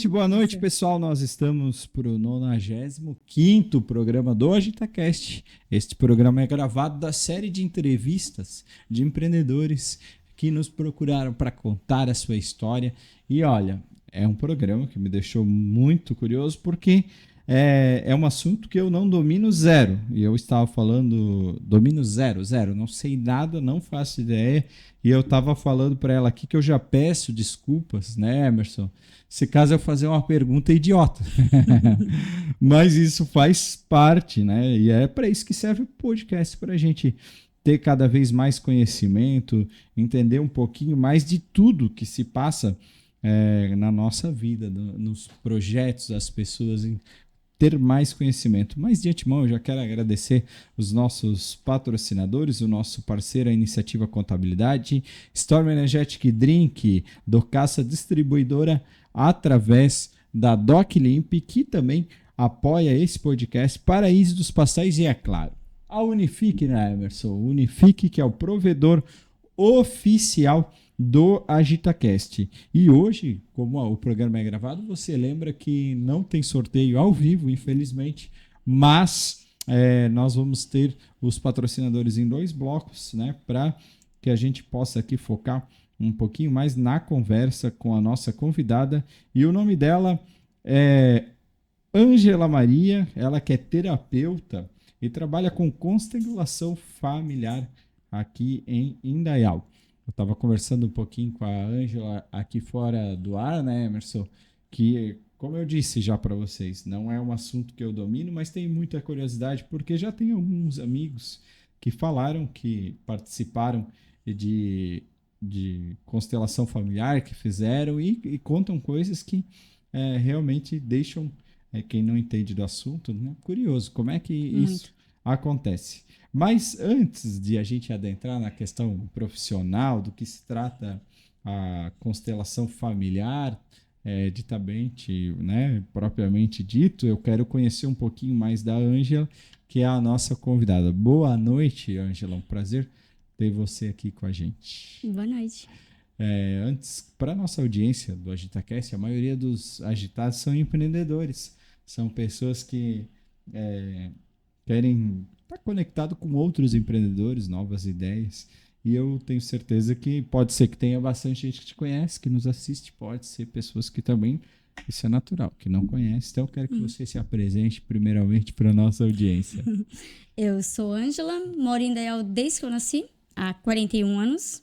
Boa noite, pessoal. Nós estamos para o 95º programa do AgitaCast. Este programa é gravado da série de entrevistas de empreendedores que nos procuraram para contar a sua história. E olha, é um programa que me deixou muito curioso porque é um assunto que eu não domino zero. E eu estava falando, domino zero, não sei nada, não faço ideia. E eu estava falando para ela aqui que eu já peço desculpas, né, Emerson? Se caso eu fazer uma pergunta idiota. Mas isso faz parte, né? E é para isso que serve o podcast, para a gente ter cada vez mais conhecimento, entender um pouquinho mais de tudo que se passa na nossa vida, nos projetos, as pessoas, ter mais conhecimento. Mas de antemão eu já quero agradecer os nossos patrocinadores, o nosso parceiro, a Iniciativa Contabilidade, Storm Energetic Drink, do Caça Distribuidora, através da DocLimp, que também apoia esse podcast, Paraíso dos Pastéis e, é claro, a Unifique, né, Emerson? Unifique, que é o provedor oficial do AgitaCast. E hoje, como o programa é gravado, você lembra que não tem sorteio ao vivo, infelizmente, mas nós vamos ter os patrocinadores em 2 blocos, né, para que a gente possa aqui focar um pouquinho mais na conversa com a nossa convidada. E o nome dela é Ângela Maria, ela que é terapeuta e trabalha com constelação familiar aqui em Indaial. Eu estava conversando um pouquinho com a Ângela aqui fora do ar, né, Emerson? Que, como eu disse já para vocês, não é um assunto que eu domino, mas tenho muita curiosidade, porque já tem alguns amigos que falaram que participaram de constelação familiar, que fizeram e contam coisas que realmente deixam quem não entende do assunto, né, curioso. Como é que isso acontece? Mas antes de a gente adentrar na questão profissional, do que se trata a constelação familiar, ditamente, né, propriamente dito, eu quero conhecer um pouquinho mais da Ângela, que é a nossa convidada. Boa noite, Ângela. Um prazer ter você aqui com a gente. Boa noite. Antes, para a nossa audiência do AgitaCast, a maioria dos agitados são empreendedores. São pessoas que querem estar conectado com outros empreendedores, novas ideias. E eu tenho certeza que pode ser que tenha bastante gente que te conhece, que nos assiste. Pode ser pessoas que também, isso é natural, que não conhece. Então eu quero que você se apresente primeiramente para a nossa audiência. Eu sou Ângela, moro em Indaial desde que eu nasci, há 41 anos.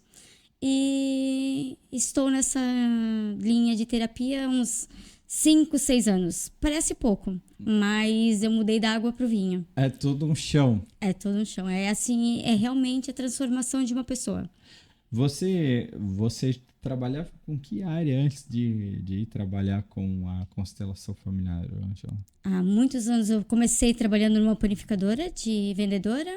E estou nessa linha de terapia há uns 5, 6 anos. Parece pouco, mas eu mudei da água para o vinho. É todo um chão. É todo um chão. É assim, é realmente a transformação de uma pessoa. Você trabalhava com que área antes de ir trabalhar com a constelação familiar, Ângela? Há muitos anos eu comecei trabalhando numa panificadora de vendedora.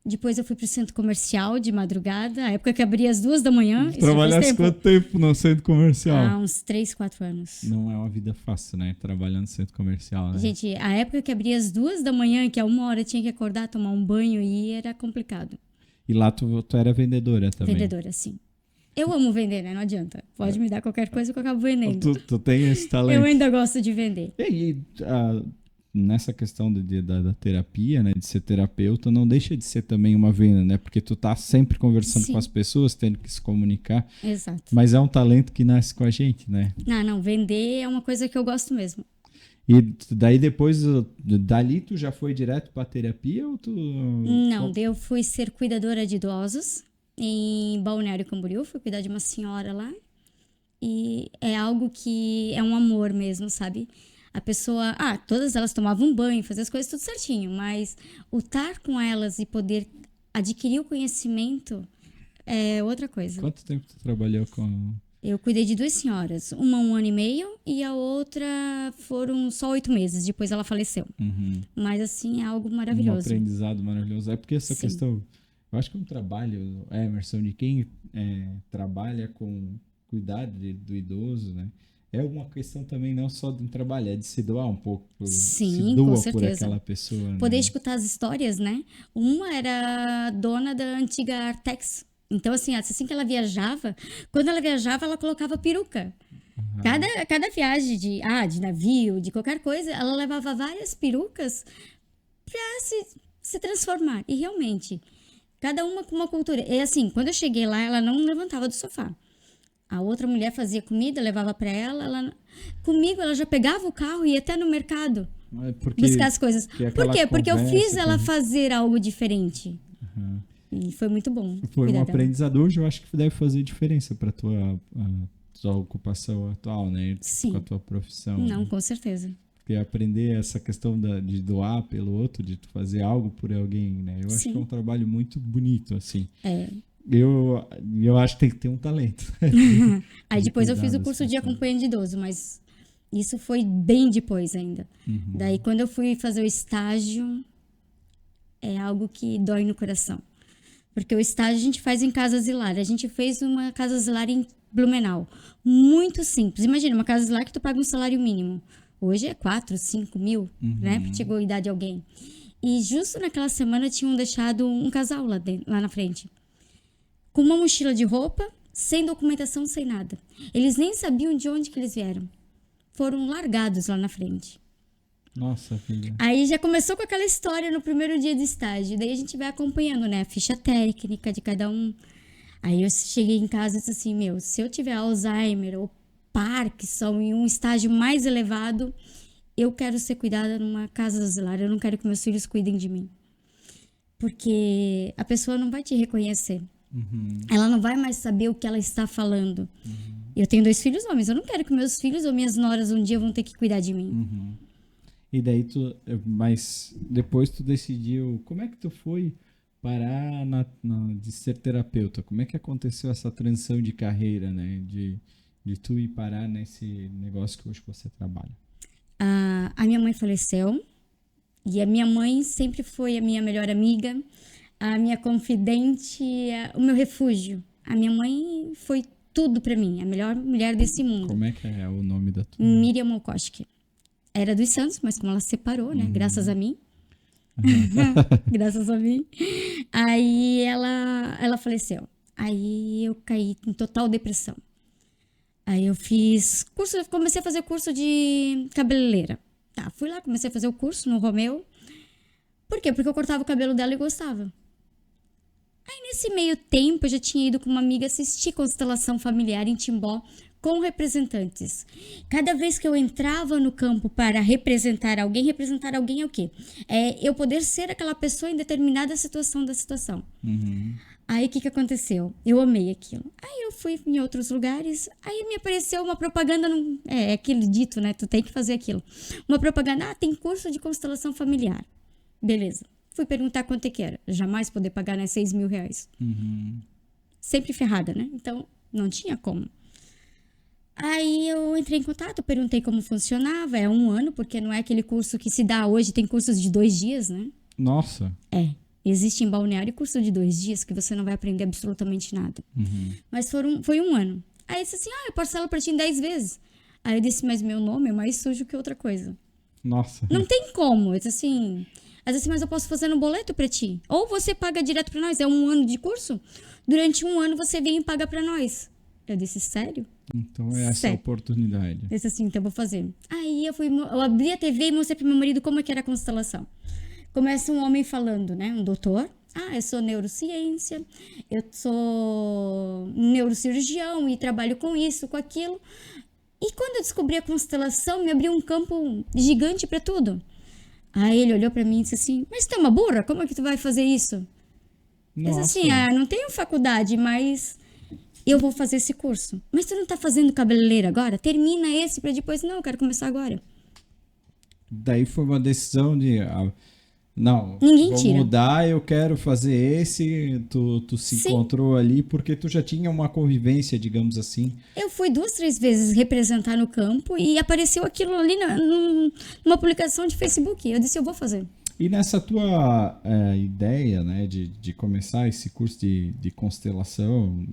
Depois eu fui pro centro comercial de madrugada, a época que abria às 2 da manhã. Trabalhasse quanto tempo no centro comercial? Há uns 3, 4 anos. Não é uma vida fácil, né? Trabalhando no centro comercial, né? Gente, a época que abria às 2 da manhã, que a 1 hora tinha que acordar, tomar um banho e era complicado. E lá tu era vendedora também? Vendedora, sim. Eu amo vender, né? Não adianta. Pode me dar qualquer coisa que eu acabo vendendo. Tu tem esse talento? Eu ainda gosto de vender. Nessa questão da terapia, né, de ser terapeuta, não deixa de ser também uma venda, né? Porque tu tá sempre conversando com as pessoas, tendo que se comunicar. Exato. Mas é um talento que nasce com a gente, né? Não, vender é uma coisa que eu gosto mesmo. E daí depois, dali tu já foi direto pra terapia ou tu... Não, eu fui ser cuidadora de idosos em Balneário Camboriú, fui cuidar de uma senhora lá. E é algo que é um amor mesmo, sabe? A pessoa, todas elas tomavam banho, faziam as coisas tudo certinho, mas o estar com elas e poder adquirir o conhecimento é outra coisa. Quanto tempo tu trabalhou com... Eu cuidei de 2 senhoras, uma 1 ano e meio e a outra foram só 8 meses, depois ela faleceu. Uhum. Mas assim, é algo maravilhoso. Um aprendizado maravilhoso. É porque essa Sim. questão, eu acho que é um trabalho, Emerson, de quem trabalha com cuidar do idoso, né? É uma questão também não só de um trabalho, é de se doar um pouco, Sim, se com doa por certeza. aquela pessoa, Poder né? escutar as histórias, né? Uma era dona da antiga Artex. Então, assim que ela viajava, quando ela viajava, ela colocava peruca. Cada viagem de navio, de qualquer coisa, ela levava várias perucas para se transformar. E realmente, cada uma com uma cultura. E assim, quando eu cheguei lá, ela não levantava do sofá. A outra mulher fazia comida, levava para ela. Comigo, ela já pegava o carro e ia até no mercado É buscar porque as coisas. que é Por aquela quê? Porque eu fiz conversa que ela fazer algo diferente. Aham. E foi muito bom Foi um cuidar dela. aprendizado hoje, eu acho que deve fazer diferença para tua ocupação atual, né? Com a Sim. tua profissão, Não, né? com certeza. Porque aprender essa questão de doar pelo outro, de tu fazer algo por alguém, né? Eu acho que é um Sim. trabalho muito bonito, assim. É. Eu acho que tem que ter um talento Aí de depois eu cuidar fiz o das curso de pessoas. acompanhante de idoso, mas isso foi bem depois ainda. Uhum. Daí quando eu fui fazer o estágio, é algo que dói no coração. Porque o estágio a gente faz em casa asilar. A gente fez uma casa asilar em Blumenau. Muito simples. Imagina, uma casa asilar que tu paga um salário mínimo. Hoje é 4, 5 mil, né? Porque chegou a idade de alguém. E justo naquela semana tinham deixado um casal lá na frente. Com uma mochila de roupa, sem documentação, sem nada. Eles nem sabiam de onde que eles vieram. Foram largados lá na frente. Nossa, filha. Aí já começou com aquela história no primeiro dia de estágio. Daí a gente vai acompanhando, né? A ficha técnica de cada um. Aí eu cheguei em casa e disse assim, meu, se eu tiver Alzheimer ou Parkinson em um estágio mais elevado, eu quero ser cuidada numa casa asilar. Eu não quero que meus filhos cuidem de mim. Porque a pessoa não vai te reconhecer. Uhum. Ela não vai mais saber o que ela está falando. Eu tenho 2 filhos homens. Eu não quero que meus filhos ou minhas noras um dia vão ter que cuidar de mim. E daí mas depois tu decidiu, como é que tu foi parar de ser terapeuta? Como é que aconteceu essa transição de carreira, né? De tu ir parar nesse negócio que hoje você trabalha? A minha mãe faleceu. E a minha mãe sempre foi a minha melhor amiga, a minha confidente, o meu refúgio. A minha mãe foi tudo pra mim, a melhor mulher desse mundo. Como é que é o nome da tua mãe? Miriam Molkoski. Era dos Santos, mas como ela se separou, né? Graças a mim. Graças a mim. Aí ela faleceu. Aí eu caí em total depressão. Aí eu comecei a fazer curso de cabeleireira. Tá, fui lá, comecei a fazer o curso no Romeu. Por quê? Porque eu cortava o cabelo dela e gostava. Aí nesse meio tempo eu já tinha ido com uma amiga assistir constelação familiar em Timbó com representantes. Cada vez que eu entrava no campo para representar alguém é o quê? É eu poder ser aquela pessoa em determinada situação da situação. Aí o que aconteceu? Eu amei aquilo. Aí eu fui em outros lugares, aí me apareceu uma propaganda, é aquele dito, né? Tu tem que fazer aquilo. Uma propaganda, tem curso de constelação familiar. Beleza. Fui perguntar quanto é que era. Jamais poder pagar, né? 6 mil reais. Sempre ferrada, né? Então, não tinha como. Aí eu entrei em contato, perguntei como funcionava. É 1 ano, porque não é aquele curso que se dá hoje. Tem cursos de 2 dias, né? Nossa. Existe em Balneário curso de 2 dias que você não vai aprender absolutamente nada. Mas foi 1 ano. Aí eu disse assim, eu parcelo pra ti em 10 vezes. Aí eu disse, mas meu nome é mais sujo que outra coisa. Nossa. Não tem como. Eu disse assim, mas eu posso fazer no boleto pra ti. Ou você paga direto pra nós. É 1 ano de curso. Durante 1 ano você vem e paga pra nós. Eu disse, sério? Então é essa a oportunidade. Eu disse assim, então eu vou fazer. Aí eu abri a TV e mostrei pro meu marido como é que era a constelação. Começa um homem falando, né? Um doutor. Eu sou neurociência, eu sou neurocirurgião e trabalho com isso, com aquilo. E quando eu descobri a constelação, me abriu um campo gigante para tudo. Aí ele olhou para mim e disse assim, mas tu é uma burra? Como é que tu vai fazer isso? Nossa. Eu disse assim, não tenho faculdade, mas eu vou fazer esse curso. Mas tu não tá fazendo cabeleireiro agora? Termina esse para depois. Não, eu quero começar agora. Daí foi uma decisão de... Não, Ninguém vou tira. mudar, eu quero fazer esse. Tu se Sim. encontrou ali porque tu já tinha uma convivência, digamos assim. Eu fui 2, 3 vezes representar no campo e apareceu aquilo ali numa publicação de Facebook. Eu disse, eu vou fazer. E nessa tua ideia, né, de começar esse curso de constelação,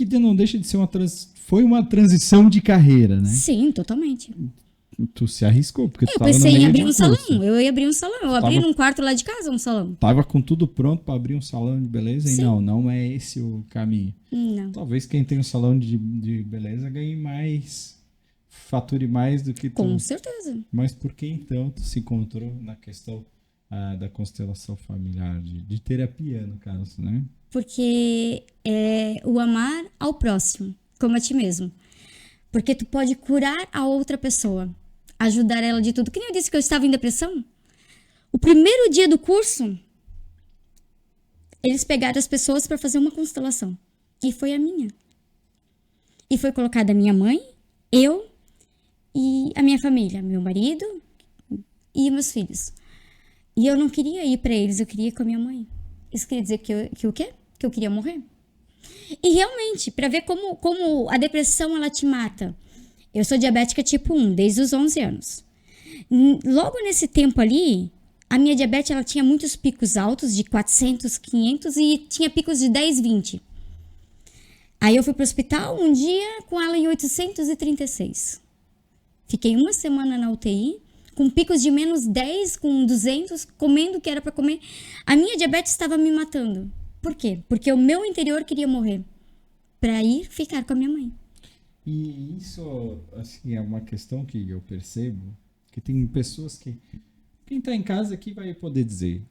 que não deixa de ser foi uma transição de carreira, né? Sim, totalmente. Tu se arriscou, porque tu Eu tava no pensei em meio abrir de um salão. curso. Eu ia abrir um salão. Eu abri num quarto lá de casa um salão. Tava com tudo pronto para abrir um salão de beleza Sim. e não é esse o caminho. Não. Talvez quem tem um salão de beleza ganhe mais, fature mais do que tu. Com certeza. Mas por que então tu se encontrou na questão da constelação familiar, de terapia, no caso, né? Porque é o amar ao próximo, como a ti mesmo. Porque tu pode curar a outra pessoa, ajudar ela de tudo. Que nem eu disse que eu estava em depressão. O primeiro dia do curso, eles pegaram as pessoas para fazer uma constelação. E foi a minha. E foi colocada a minha mãe, eu e a minha família, meu marido e meus filhos. E eu não queria ir para eles, eu queria ir com a minha mãe. Isso queria dizer que o quê? Que eu queria morrer. E realmente, para ver como a depressão ela te mata. Eu sou diabética tipo 1, desde os 11 anos. Logo nesse tempo ali, a minha diabetes ela tinha muitos picos altos, de 400, 500, e tinha picos de 10, 20. Aí eu fui pro hospital um dia com ela em 836. Fiquei uma semana na UTI, com picos de menos 10, com 200, comendo o que era para comer. A minha diabetes estava me matando. Por quê? Porque o meu interior queria morrer para ir ficar com a minha mãe. E isso, assim, é uma questão que eu percebo, que tem pessoas que... Quem tá em casa aqui vai poder dizer.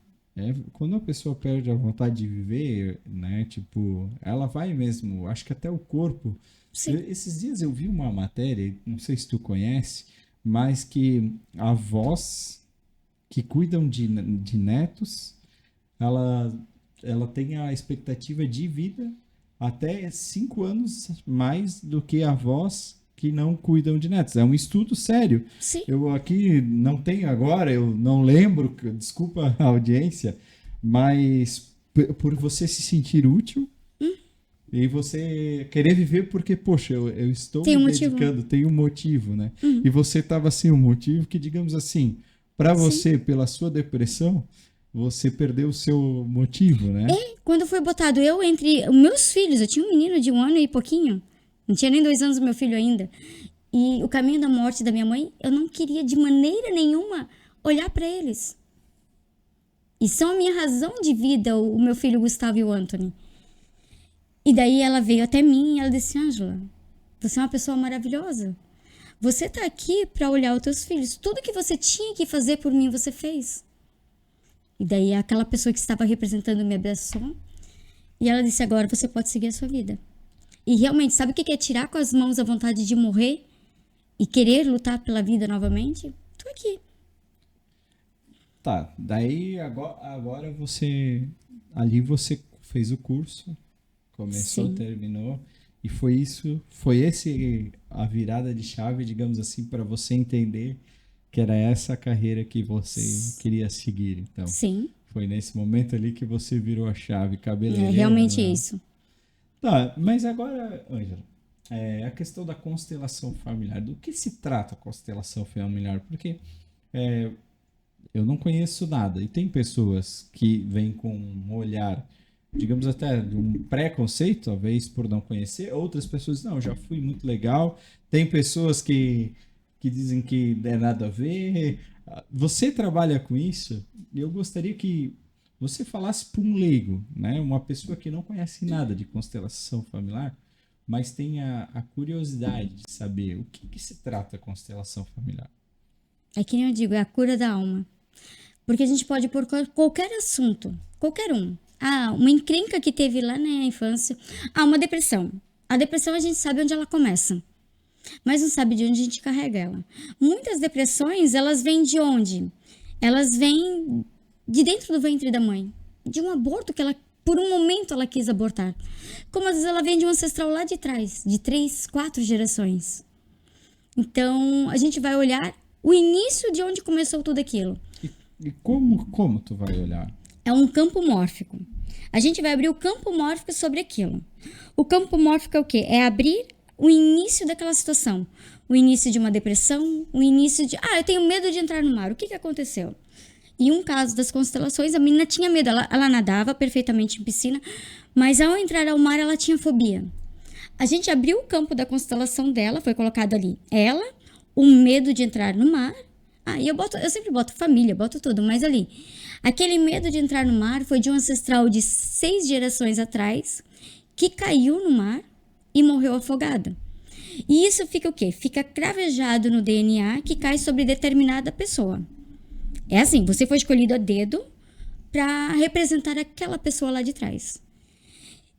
Quando a pessoa perde a vontade de viver, né? Tipo, ela vai mesmo, acho que até o corpo. Sim. Esses dias eu vi uma matéria, não sei se tu conhece, mas que avós que cuidam de netos, ela tem a expectativa de vida até 5 anos mais do que avós que não cuidam de netos. É um estudo sério. Sim. Eu aqui não tenho agora, eu não lembro, desculpa a audiência, mas por você se sentir útil e você querer viver porque, poxa, eu estou tem me dedicando, tem um motivo, né? E você estava sem um motivo que, digamos assim, para você, pela sua depressão, você perdeu o seu motivo, né? Quando foi botado eu entre os meus filhos, eu tinha um menino de 1 ano e pouquinho, não tinha nem 2 anos o meu filho ainda, e o caminho da morte da minha mãe, eu não queria de maneira nenhuma olhar para eles. E são a minha razão de vida, o meu filho Gustavo e o Anthony. E daí ela veio até mim e ela disse: Ângela, você é uma pessoa maravilhosa. Você tá aqui para olhar os teus filhos. Tudo que você tinha que fazer por mim, você fez. E daí aquela pessoa que estava representando me abraçou. E ela disse: agora você pode seguir a sua vida. E realmente, sabe o que é tirar com as mãos a vontade de morrer e querer lutar pela vida novamente? Tô aqui. Tá, daí agora você... Ali você fez o curso, começou, Sim. terminou, e foi a virada de chave, digamos assim, para você entender que era essa a carreira que você queria seguir, então. Sim. Foi nesse momento ali que você virou a chave, cabeleireira. É realmente né? isso. Tá, mas agora, Ângela, a questão da constelação familiar, do que se trata a constelação familiar? Porque eu não conheço nada, e tem pessoas que vêm com um olhar, digamos até de um preconceito, talvez por não conhecer, outras pessoas, não, já fui muito legal, tem pessoas que dizem que não é nada a ver. Você trabalha com isso, e eu gostaria que você falasse para um leigo, né? Uma pessoa que não conhece nada de constelação familiar, mas tem a curiosidade de saber o que se trata a constelação familiar. É que nem eu digo, é a cura da alma. Porque a gente pode pôr qualquer assunto, qualquer um. Uma encrenca que teve lá na infância. Uma depressão. A depressão a gente sabe onde ela começa, mas não sabe de onde a gente carrega ela. Muitas depressões, elas vêm de onde? Elas vêm de dentro do ventre da mãe. De um aborto que ela, por um momento, ela quis abortar. Como às vezes ela vem de um ancestral lá de trás, de 3, 4 gerações. Então, a gente vai olhar o início de onde começou tudo aquilo. E como tu vai olhar? É um campo mórfico. A gente vai abrir o campo mórfico sobre aquilo. O campo mórfico é o quê? É abrir o início daquela situação. O início de uma depressão, o início de... eu tenho medo de entrar no mar. O que aconteceu? Em um caso das constelações, a menina tinha medo. Ela nadava perfeitamente em piscina, mas ao entrar ao mar, ela tinha fobia. A gente abriu o campo da constelação dela, foi colocado ali ela, o medo de entrar no mar. Eu sempre boto família, boto tudo, mas ali, aquele medo de entrar no mar foi de um ancestral de 6 gerações atrás, que caiu no mar e morreu afogada. E isso fica o quê? Fica cravejado no DNA que cai sobre determinada pessoa. É assim, você foi escolhido a dedo para representar aquela pessoa lá de trás.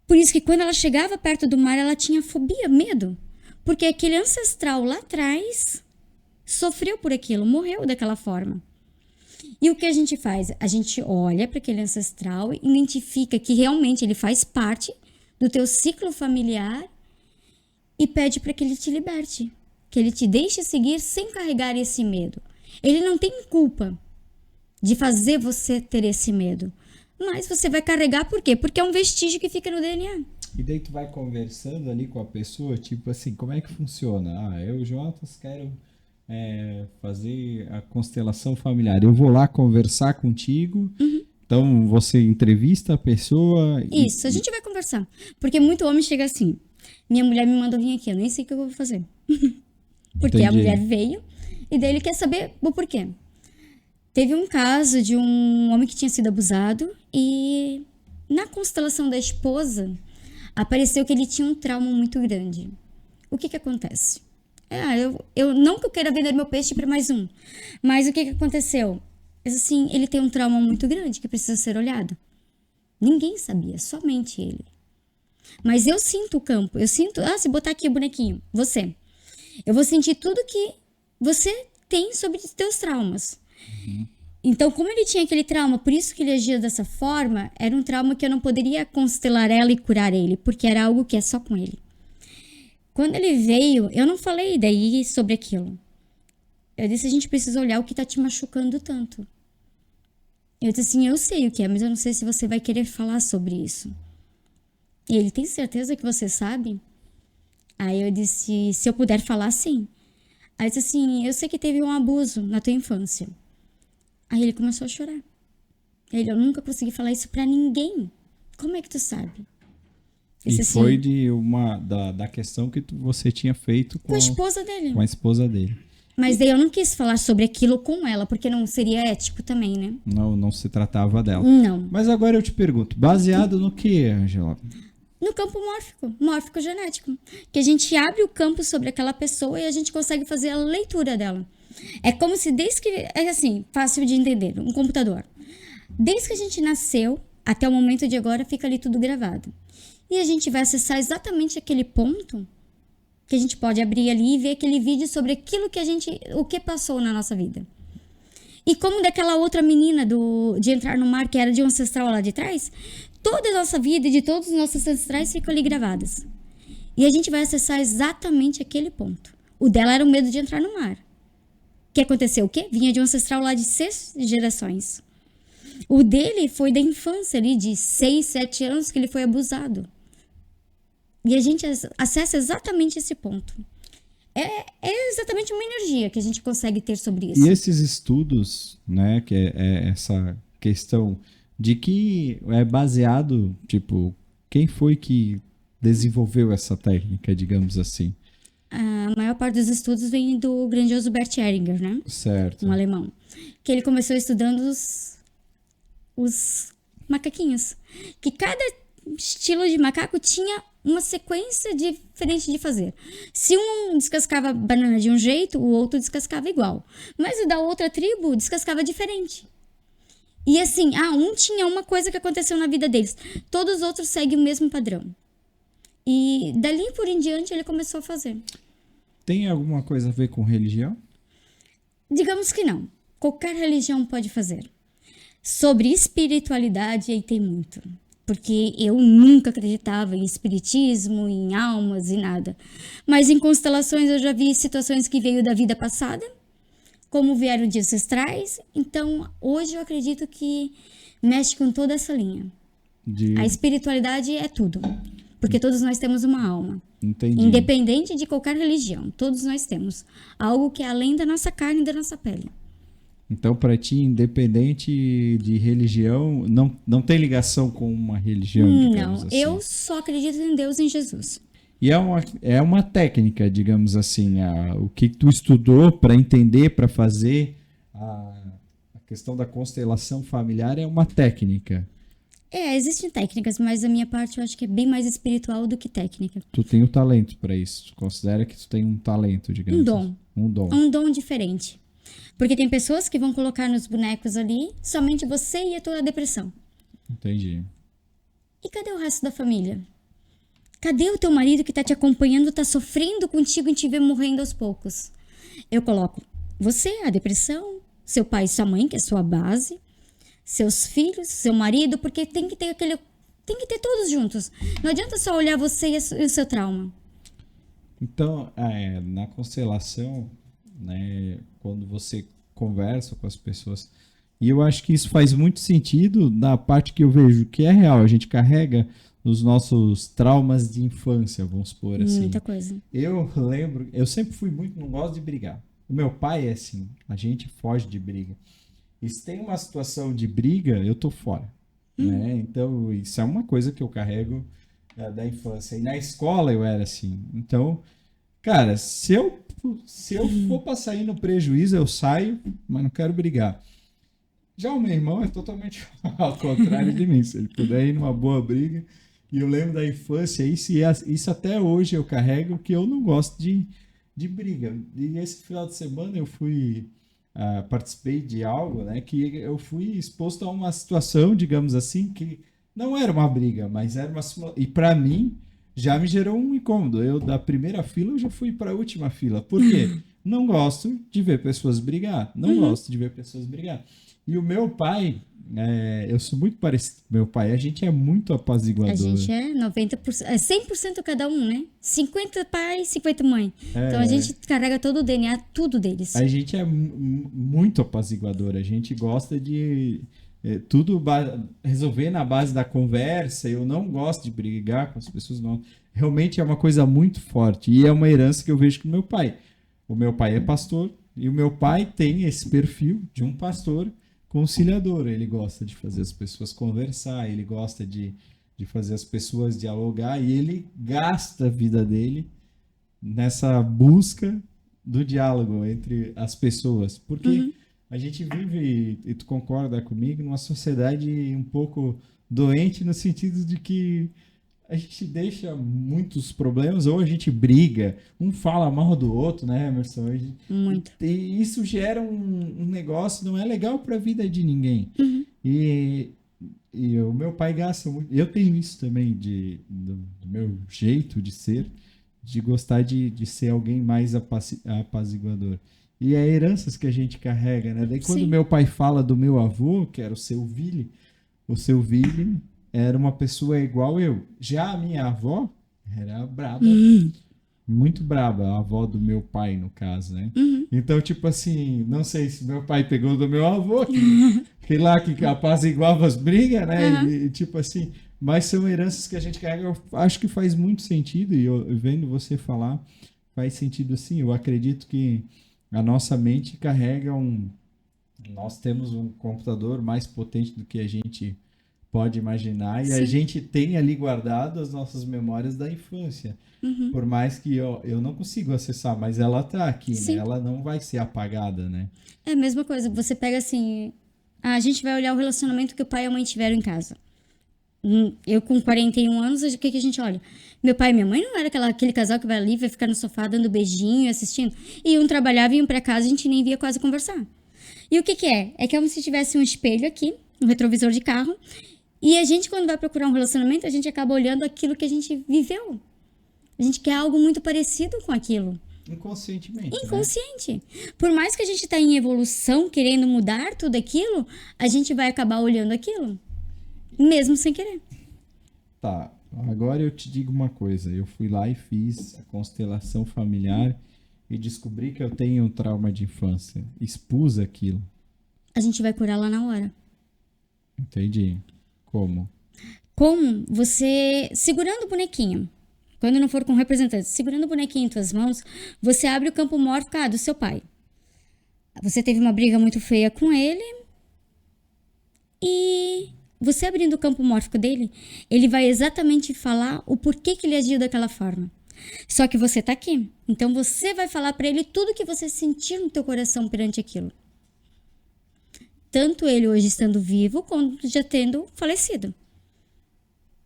Por isso que quando ela chegava perto do mar, ela tinha fobia, medo. Porque aquele ancestral lá atrás sofreu por aquilo, morreu daquela forma. E o que a gente faz? A gente olha para aquele ancestral, identifica que realmente ele faz parte do teu ciclo familiar e pede para que ele te liberte, que ele te deixe seguir sem carregar esse medo. Ele não tem culpa de fazer você ter esse medo, mas você vai carregar por quê? Porque é um vestígio que fica no DNA. E daí tu vai conversando ali com a pessoa, tipo assim, como é que funciona? Eu, Jotas, quero fazer a constelação familiar. Eu vou lá conversar contigo, então você entrevista a pessoa... Isso, a gente vai conversar. Porque muito homem chega assim, minha mulher me mandou vir aqui, eu nem sei o que eu vou fazer. Porque Entendi. a mulher veio e daí ele quer saber o porquê. Teve um caso de um homem que tinha sido abusado e na constelação da esposa apareceu que ele tinha um trauma muito grande. O que acontece? Eu não que eu queira vender meu peixe para mais um, mas o que aconteceu? Assim, ele tem um trauma muito grande que precisa ser olhado. Ninguém sabia, somente ele. Mas eu sinto o campo, eu sinto, se botar aqui o bonequinho, você. Eu vou sentir tudo que você tem sobre os teus traumas. Então, como ele tinha aquele trauma, por isso que ele agia dessa forma, era um trauma que eu não poderia constelar ela e curar ele, porque era algo que é só com ele. Quando ele veio, eu não falei daí sobre aquilo. Eu disse, a gente precisa olhar o que tá te machucando tanto. Eu disse assim, eu sei o que é, mas eu não sei se você vai querer falar sobre isso. E ele, tem certeza que você sabe? Aí eu disse, se eu puder falar, sim. Aí eu disse assim, eu sei que teve um abuso na tua infância. Aí ele começou a chorar. Eu nunca consegui falar isso pra ninguém. Como é que tu sabe? E foi da questão que você tinha feito com a esposa dele. Com a esposa dele. Mas daí eu não quis falar sobre aquilo com ela, porque não seria ético também, né? Não se tratava dela. Não. Mas agora eu te pergunto, baseado no que, Angela? No campo mórfico genético. Que a gente abre o campo sobre aquela pessoa e a gente consegue fazer a leitura dela. É como se desde que... É assim, fácil de entender, um computador. Desde que a gente nasceu até o momento de agora, fica ali tudo gravado. E a gente vai acessar exatamente aquele ponto que a gente pode abrir ali e ver aquele vídeo sobre aquilo que o que passou na nossa vida. E como daquela outra menina de entrar no mar, que era de um ancestral lá de trás, toda a nossa vida e de todos os nossos ancestrais ficam ali gravadas. E a gente vai acessar exatamente aquele ponto. O dela era o medo de entrar no mar. O que aconteceu? O quê? Vinha de um ancestral lá de 6 gerações. O dele foi da infância ali, de 6, 7 anos que ele foi abusado. E a gente acessa exatamente esse ponto. É exatamente uma energia que a gente consegue ter sobre isso. E esses estudos, né, que é essa questão de que é baseado, tipo, quem foi que desenvolveu essa técnica, digamos assim? A maior parte dos estudos vem do grandioso Bert Hellinger, né? Certo. Um alemão. Que ele começou estudando os macaquinhos. Que cada estilo de macaco tinha uma sequência diferente de fazer. Se um descascava banana de um jeito, o outro descascava igual. Mas o da outra tribo descascava diferente. E assim, um tinha uma coisa que aconteceu na vida deles. Todos os outros seguem o mesmo padrão. E dali por em diante ele começou a fazer. Tem alguma coisa a ver com religião? Digamos que não. Qualquer religião pode fazer. Sobre espiritualidade, aí tem muito. Porque eu nunca acreditava em espiritismo, em almas e nada. Mas em constelações eu já vi situações que veio da vida passada, como vieram de ancestrais. Então, hoje eu acredito que mexe com toda essa linha. A espiritualidade é tudo. Porque todos nós temos uma alma. Entendi. Independente de qualquer religião. Todos nós temos algo que é além da nossa carne e da nossa pele. Então, para ti, independente de religião, não tem ligação com uma religião, digamos assim. Eu só acredito em Deus e em Jesus. E é uma técnica, digamos assim, o que tu estudou para entender, para fazer a questão da constelação familiar é uma técnica. Existem técnicas, mas a minha parte eu acho que é bem mais espiritual do que técnica. Tu tem o talento para isso. Tu considera que tu tem um talento, digamos. Um dom. Assim. Um dom. Um dom diferente. Porque tem pessoas que vão colocar nos bonecos ali somente você e a tua depressão. Entendi. E cadê o resto da família? Cadê o teu marido que tá te acompanhando, tá sofrendo contigo e te vê morrendo aos poucos? Eu coloco você, a depressão, seu pai e sua mãe, que é sua base, seus filhos, seu marido, porque tem que ter todos juntos. Não adianta só olhar você e o seu trauma. Então, na constelação, né, quando você conversa com as pessoas, e eu acho que isso faz muito sentido na parte que eu vejo que é real, a gente carrega os nossos traumas de infância, vamos supor assim. Muita coisa. Eu lembro, eu sempre fui muito, não gosto de brigar. O meu pai é assim, a gente foge de briga. E se tem uma situação de briga, eu tô fora. Né? Então, isso é uma coisa que eu carrego da infância. E na escola eu era assim. Então, cara, se eu for pra sair no prejuízo, eu saio, mas não quero brigar. Já o meu irmão é totalmente ao contrário de mim. Se ele puder ir numa boa briga. E eu lembro da infância, isso até hoje eu carrego, que eu não gosto de briga. E esse final de semana eu participei de algo, né, que eu fui exposto a uma situação, digamos assim, que não era uma briga, mas era uma... E para mim, já me gerou um incômodo. Eu, da primeira fila, eu já fui para a última fila. Por quê? Não gosto de ver pessoas brigar. Não gosto de ver pessoas brigar. E o meu pai, eu sou muito parecido com meu pai, a gente é muito apaziguador. A gente é 90%, 100% cada um, né? 50 pai, 50 mãe. Então a gente carrega todo o DNA, tudo deles. A gente é muito apaziguador, a gente gosta de tudo resolver na base da conversa. Eu não gosto de brigar com as pessoas, não. Realmente é uma coisa muito forte e é uma herança que eu vejo com o meu pai. O meu pai é pastor e o meu pai tem esse perfil de um pastor conciliador. Ele gosta de fazer as pessoas conversar, ele gosta de fazer as pessoas dialogar e ele gasta a vida dele nessa busca do diálogo entre as pessoas. Porque a gente vive, e tu concorda comigo, numa sociedade um pouco doente no sentido de que a gente deixa muitos problemas, ou a gente briga, um fala mal do outro, né, Emerson? Muito. E isso gera um negócio, não é legal para a vida de ninguém. E o meu pai gasta muito. Eu tenho isso também do meu jeito de ser, de gostar de ser alguém mais apaziguador. E é heranças que a gente carrega, né? Daí quando meu pai fala do meu avô, que era o seu Ville era uma pessoa igual eu. Já a minha avó era braba, muito braba, a avó do meu pai, no caso, né? Então, tipo assim, não sei se meu pai pegou do meu avô, que lá que apaziguava as brigas, né? E, tipo assim, mas são heranças que a gente carrega. Eu acho que faz muito sentido, e eu vendo você falar, faz sentido sim. Eu acredito que a nossa mente carrega nós temos um computador mais potente do que a gente pode imaginar, e a gente tem ali guardado as nossas memórias da infância. Por mais que eu não consigo acessar, mas ela tá aqui, né? Ela não vai ser apagada, né? É a mesma coisa, você pega assim, a gente vai olhar o relacionamento que o pai e a mãe tiveram em casa. Eu com 41 anos, o que a gente olha? Meu pai e minha mãe não era aquele casal que vai ali, vai ficar no sofá dando beijinho e assistindo. E um trabalhava e iam pra casa, a gente nem via quase conversar. E o que é? É como se tivesse um espelho aqui, um retrovisor de carro, e a gente, quando vai procurar um relacionamento, a gente acaba olhando aquilo que a gente viveu. A gente quer algo muito parecido com aquilo. Inconscientemente. Inconsciente. Né? Por mais que a gente está em evolução, querendo mudar tudo aquilo, a gente vai acabar olhando aquilo. Mesmo sem querer. Tá. Agora eu te digo uma coisa. Eu fui lá e fiz a constelação familiar e descobri que eu tenho um trauma de infância. Expus aquilo. A gente vai curar lá na hora. Entendi. Como? Como você, segurando o bonequinho, quando não for com representante, segurando o bonequinho em tuas mãos, você abre o campo mórfico do seu pai. Você teve uma briga muito feia com ele e você abrindo o campo mórfico dele, ele vai exatamente falar o porquê que ele agiu daquela forma. Só que você tá aqui. Então você vai falar para ele tudo que você sentir no teu coração perante aquilo. Tanto ele hoje estando vivo, quanto já tendo falecido.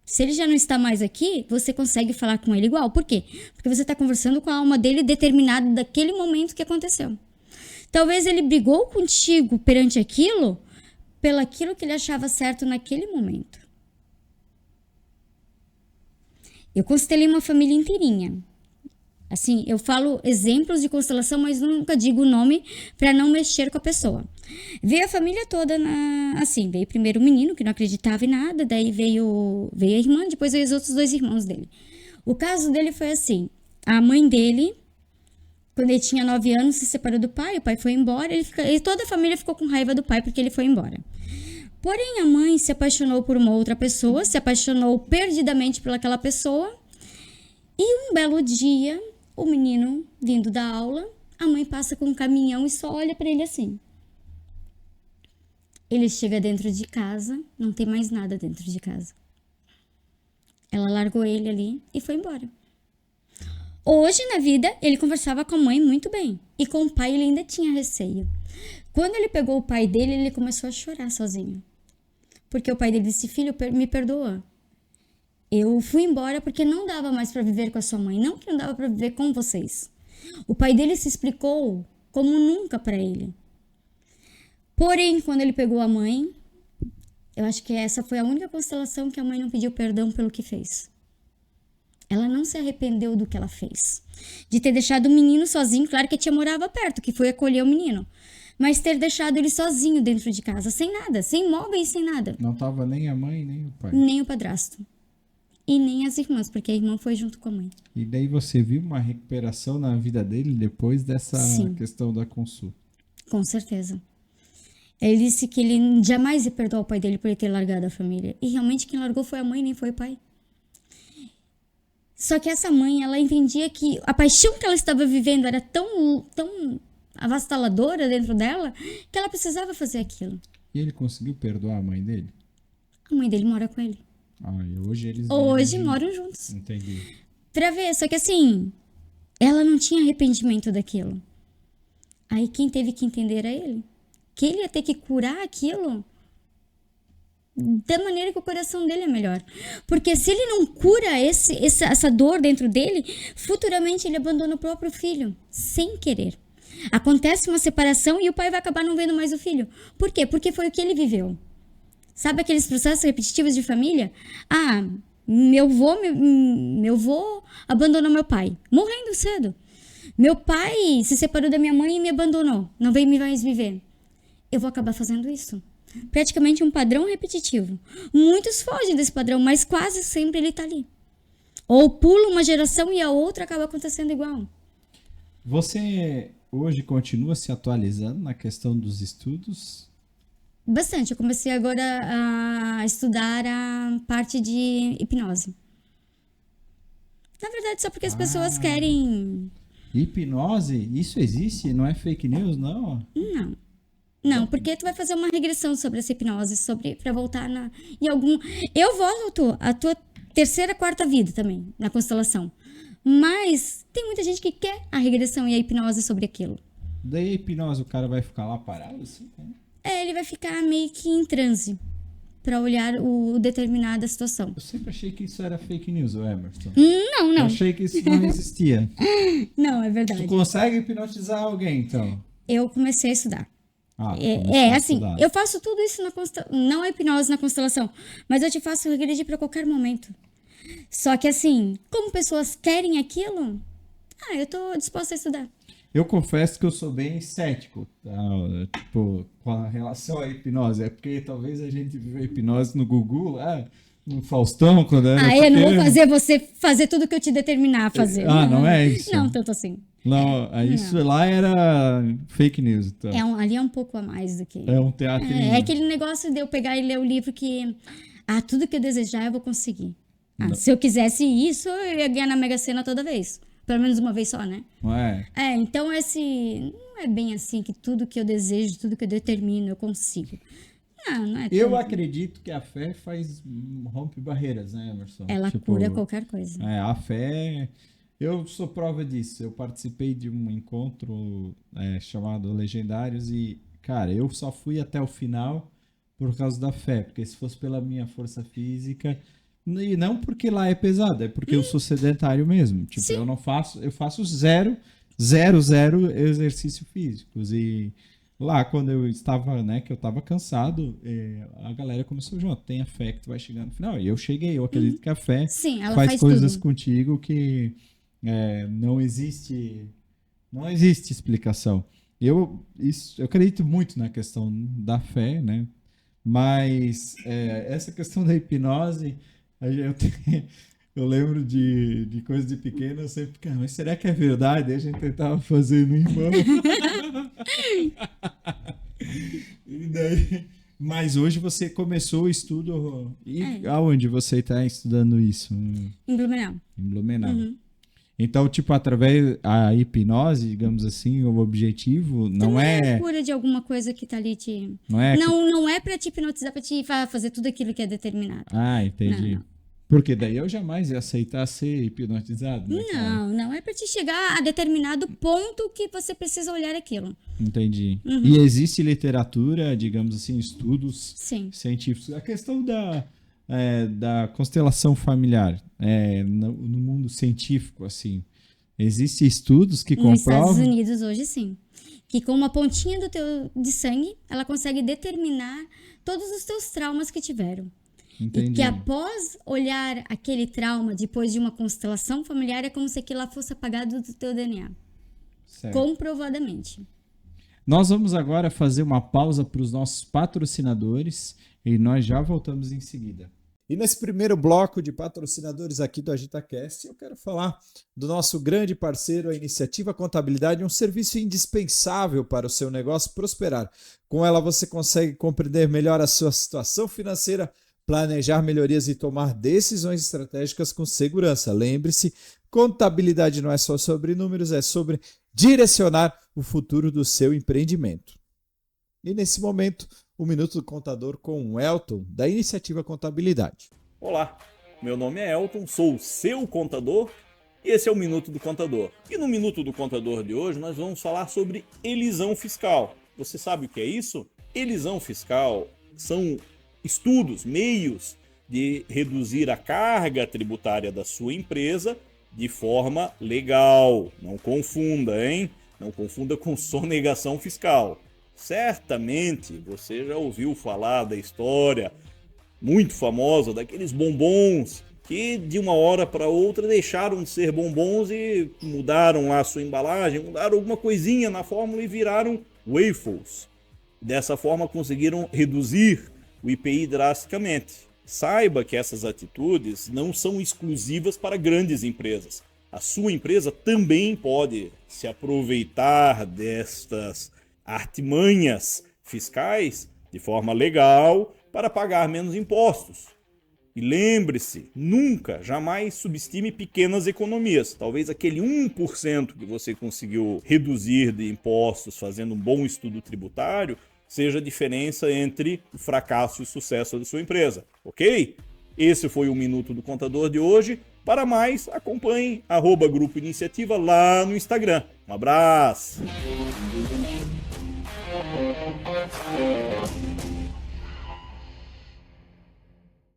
Se ele já não está mais aqui, você consegue falar com ele igual. Por quê? Porque você está conversando com a alma dele determinada daquele momento que aconteceu. Talvez ele brigou contigo perante aquilo, pelaquilo que ele achava certo naquele momento. Eu constelei uma família inteirinha. Assim, eu falo exemplos de constelação, mas nunca digo o nome para não mexer com a pessoa. Veio a família toda assim, veio primeiro o menino, que não acreditava em nada, daí veio a irmã, depois veio os outros 2 irmãos dele. O caso dele foi assim, a mãe dele, quando ele tinha 9 anos, se separou do pai, o pai foi embora, e toda a família ficou com raiva do pai porque ele foi embora. Porém, a mãe se apaixonou por uma outra pessoa, se apaixonou perdidamente pelaquela pessoa, e um belo dia, o menino vindo da aula, a mãe passa com um caminhão e só olha para ele assim. Ele chega dentro de casa, não tem mais nada dentro de casa. Ela largou ele ali e foi embora. Hoje, na vida, ele conversava com a mãe muito bem. E com o pai ele ainda tinha receio. Quando ele pegou o pai dele, ele começou a chorar sozinho. Porque o pai dele disse, filho, me perdoa. Eu fui embora porque não dava mais para viver com a sua mãe. Não que não dava para viver com vocês. O pai dele se explicou como nunca para ele. Porém, quando ele pegou a mãe, eu acho que essa foi a única constelação que a mãe não pediu perdão pelo que fez. Ela não se arrependeu do que ela fez. De ter deixado o menino sozinho, claro que a tia morava perto, que foi acolher o menino. Mas ter deixado ele sozinho dentro de casa, sem nada, sem móveis, sem nada. Não tava nem a mãe, nem o pai. Nem o padrasto. E nem as irmãs, porque a irmã foi junto com a mãe. E daí você viu uma recuperação na vida dele depois dessa Sim. questão da consulta? Com certeza. Ele disse que ele jamais ia perdoar o pai dele por ele ter largado a família. E realmente quem largou foi a mãe, nem foi o pai. Só que essa mãe, ela entendia que a paixão que ela estava vivendo era tão avassaladora dentro dela, que ela precisava fazer aquilo. E ele conseguiu perdoar a mãe dele? A mãe dele mora com ele. E hoje eles Hoje moram juntos. Entendi. Pra ver, só que assim, ela não tinha arrependimento daquilo. Aí quem teve que entender era ele. Que ele ia ter que curar aquilo da maneira que o coração dele é melhor. Porque se ele não cura essa dor dentro dele, futuramente ele abandona o próprio filho, sem querer. Acontece uma separação e o pai vai acabar não vendo mais o filho. Por quê? Porque foi o que ele viveu. Sabe aqueles processos repetitivos de família? Meu avô abandonou meu pai, morrendo cedo. Meu pai se separou da minha mãe e me abandonou, não veio mais me ver. Eu vou acabar fazendo isso. Praticamente um padrão repetitivo. Muitos fogem desse padrão, mas quase sempre ele está ali. Ou pula uma geração e a outra acaba acontecendo igual. Você hoje continua se atualizando na questão dos estudos? Bastante. Eu comecei agora a estudar a parte de hipnose. Na verdade, só porque as pessoas querem... Hipnose? Isso existe? Não é fake news, não? Não, porque tu vai fazer uma regressão sobre essa hipnose, para voltar em algum... Eu volto a tua terceira, quarta vida também, na constelação. Mas tem muita gente que quer a regressão e a hipnose sobre aquilo. Daí a hipnose, o cara vai ficar lá parado assim? Ele vai ficar meio que em transe para olhar o determinada situação. Eu sempre achei que isso era fake news, o Emerson. Não. Eu achei que isso não existia. Não, é verdade. Tu consegue hipnotizar alguém, então? Eu comecei a estudar. Assim, eu faço tudo isso não a hipnose na constelação, mas eu te faço regredir para qualquer momento. Só que assim, como pessoas querem aquilo, eu tô disposta a estudar. Eu confesso que eu sou bem cético, tá? Tipo, com a relação à hipnose. É porque talvez a gente viu a hipnose no Gugu lá, no Faustão, quando era eu não vou fazer você fazer tudo que eu te determinar a fazer. Não é isso? Não, tanto assim. Não, isso lá era fake news. Então. Ali é um pouco a mais do que... É um teatro. É aquele negócio de eu pegar e ler o livro que... tudo que eu desejar eu vou conseguir. Se eu quisesse isso, eu ia ganhar na Mega Sena toda vez. Pelo menos uma vez só, né? Não é? Então não é bem assim que tudo que eu desejo, tudo que eu determino, eu consigo. Não é eu acredito que a fé rompe barreiras, né, Emerson? Ela cura qualquer coisa. A fé... Eu sou prova disso. Eu participei de um encontro chamado Legendários e, cara, eu só fui até o final por causa da fé, porque se fosse pela minha força física, e não porque lá é pesado, é porque eu sou sedentário mesmo. Tipo, Sim. eu faço zero exercício físicos. E lá, quando eu estava, né, que eu estava cansado, a galera começou, João, tenha fé que tu vai chegar no final. E eu cheguei, eu acredito que a fé Sim, ela faz faz coisas tudo. contigo que não existe explicação. Eu acredito muito na questão da fé, né? Mas essa questão da hipnose, eu lembro de coisas de pequeno, eu sempre, cara, mas será que é verdade? Aí a gente tentava fazer no irmão. E daí, mas hoje você começou o estudo. E É, aonde você está estudando isso? em Blumenau. Em Blumenau. Uhum. Então, tipo, através da hipnose, digamos assim, o objetivo não Também é a é, cura de alguma coisa que tá ali te. não é que, Não é pra te hipnotizar, pra te fazer tudo aquilo que é determinado. Não, entendi. não. Porque daí eu jamais ia aceitar ser hipnotizado, né, cara? Não é pra te chegar a determinado ponto que você precisa olhar aquilo. Entendi. E Uhum. existe literatura, digamos assim, estudos Sim. científicos. A questão da constelação familiar, no mundo científico, assim, existem estudos que Nos Estados comprovam. Unidos hoje sim. Que com uma pontinha do teu de sangue, ela consegue determinar todos os teus traumas que tiveram. E que Entendi. após olhar aquele trauma depois de uma constelação familiar, é como se aquilo lá fosse apagado do teu DNA. Certo. Comprovadamente. Nós vamos agora fazer uma pausa para os nossos patrocinadores e nós já voltamos em seguida. E nesse primeiro bloco de patrocinadores aqui do AgitaCast, eu quero falar do nosso grande parceiro, a Iniciativa Contabilidade, um serviço indispensável para o seu negócio prosperar. Com ela você consegue compreender melhor a sua situação financeira, planejar melhorias e tomar decisões estratégicas com segurança. Lembre-se, contabilidade não é só sobre números, é sobre direcionar o futuro do seu empreendimento. E nesse momento, o Minuto do Contador com o Elton, da Iniciativa Contabilidade. Olá, meu nome é Elton, sou o seu contador e esse é o Minuto do Contador. E no Minuto do Contador de hoje nós vamos falar sobre elisão fiscal. Você sabe o que é isso? Elisão fiscal são estudos, meios de reduzir a carga tributária da sua empresa de forma legal. Não confunda, hein? Não confunda com sonegação fiscal. Certamente você já ouviu falar da história muito famosa daqueles bombons que de uma hora para outra deixaram de ser bombons e mudaram lá a sua embalagem, mudaram alguma coisinha na fórmula e viraram waffles. Dessa forma conseguiram reduzir o IPI drasticamente. Saiba que essas atitudes não são exclusivas para grandes empresas. A sua empresa também pode se aproveitar destas artimanhas fiscais de forma legal para pagar menos impostos. E lembre-se, nunca, jamais subestime pequenas economias. Talvez aquele 1% que você conseguiu reduzir de impostos fazendo um bom estudo tributário seja a diferença entre o fracasso e o sucesso da sua empresa, ok? Esse foi o Minuto do Contador de hoje. Para mais, acompanhe @Grupo Iniciativa lá no Instagram. Um abraço!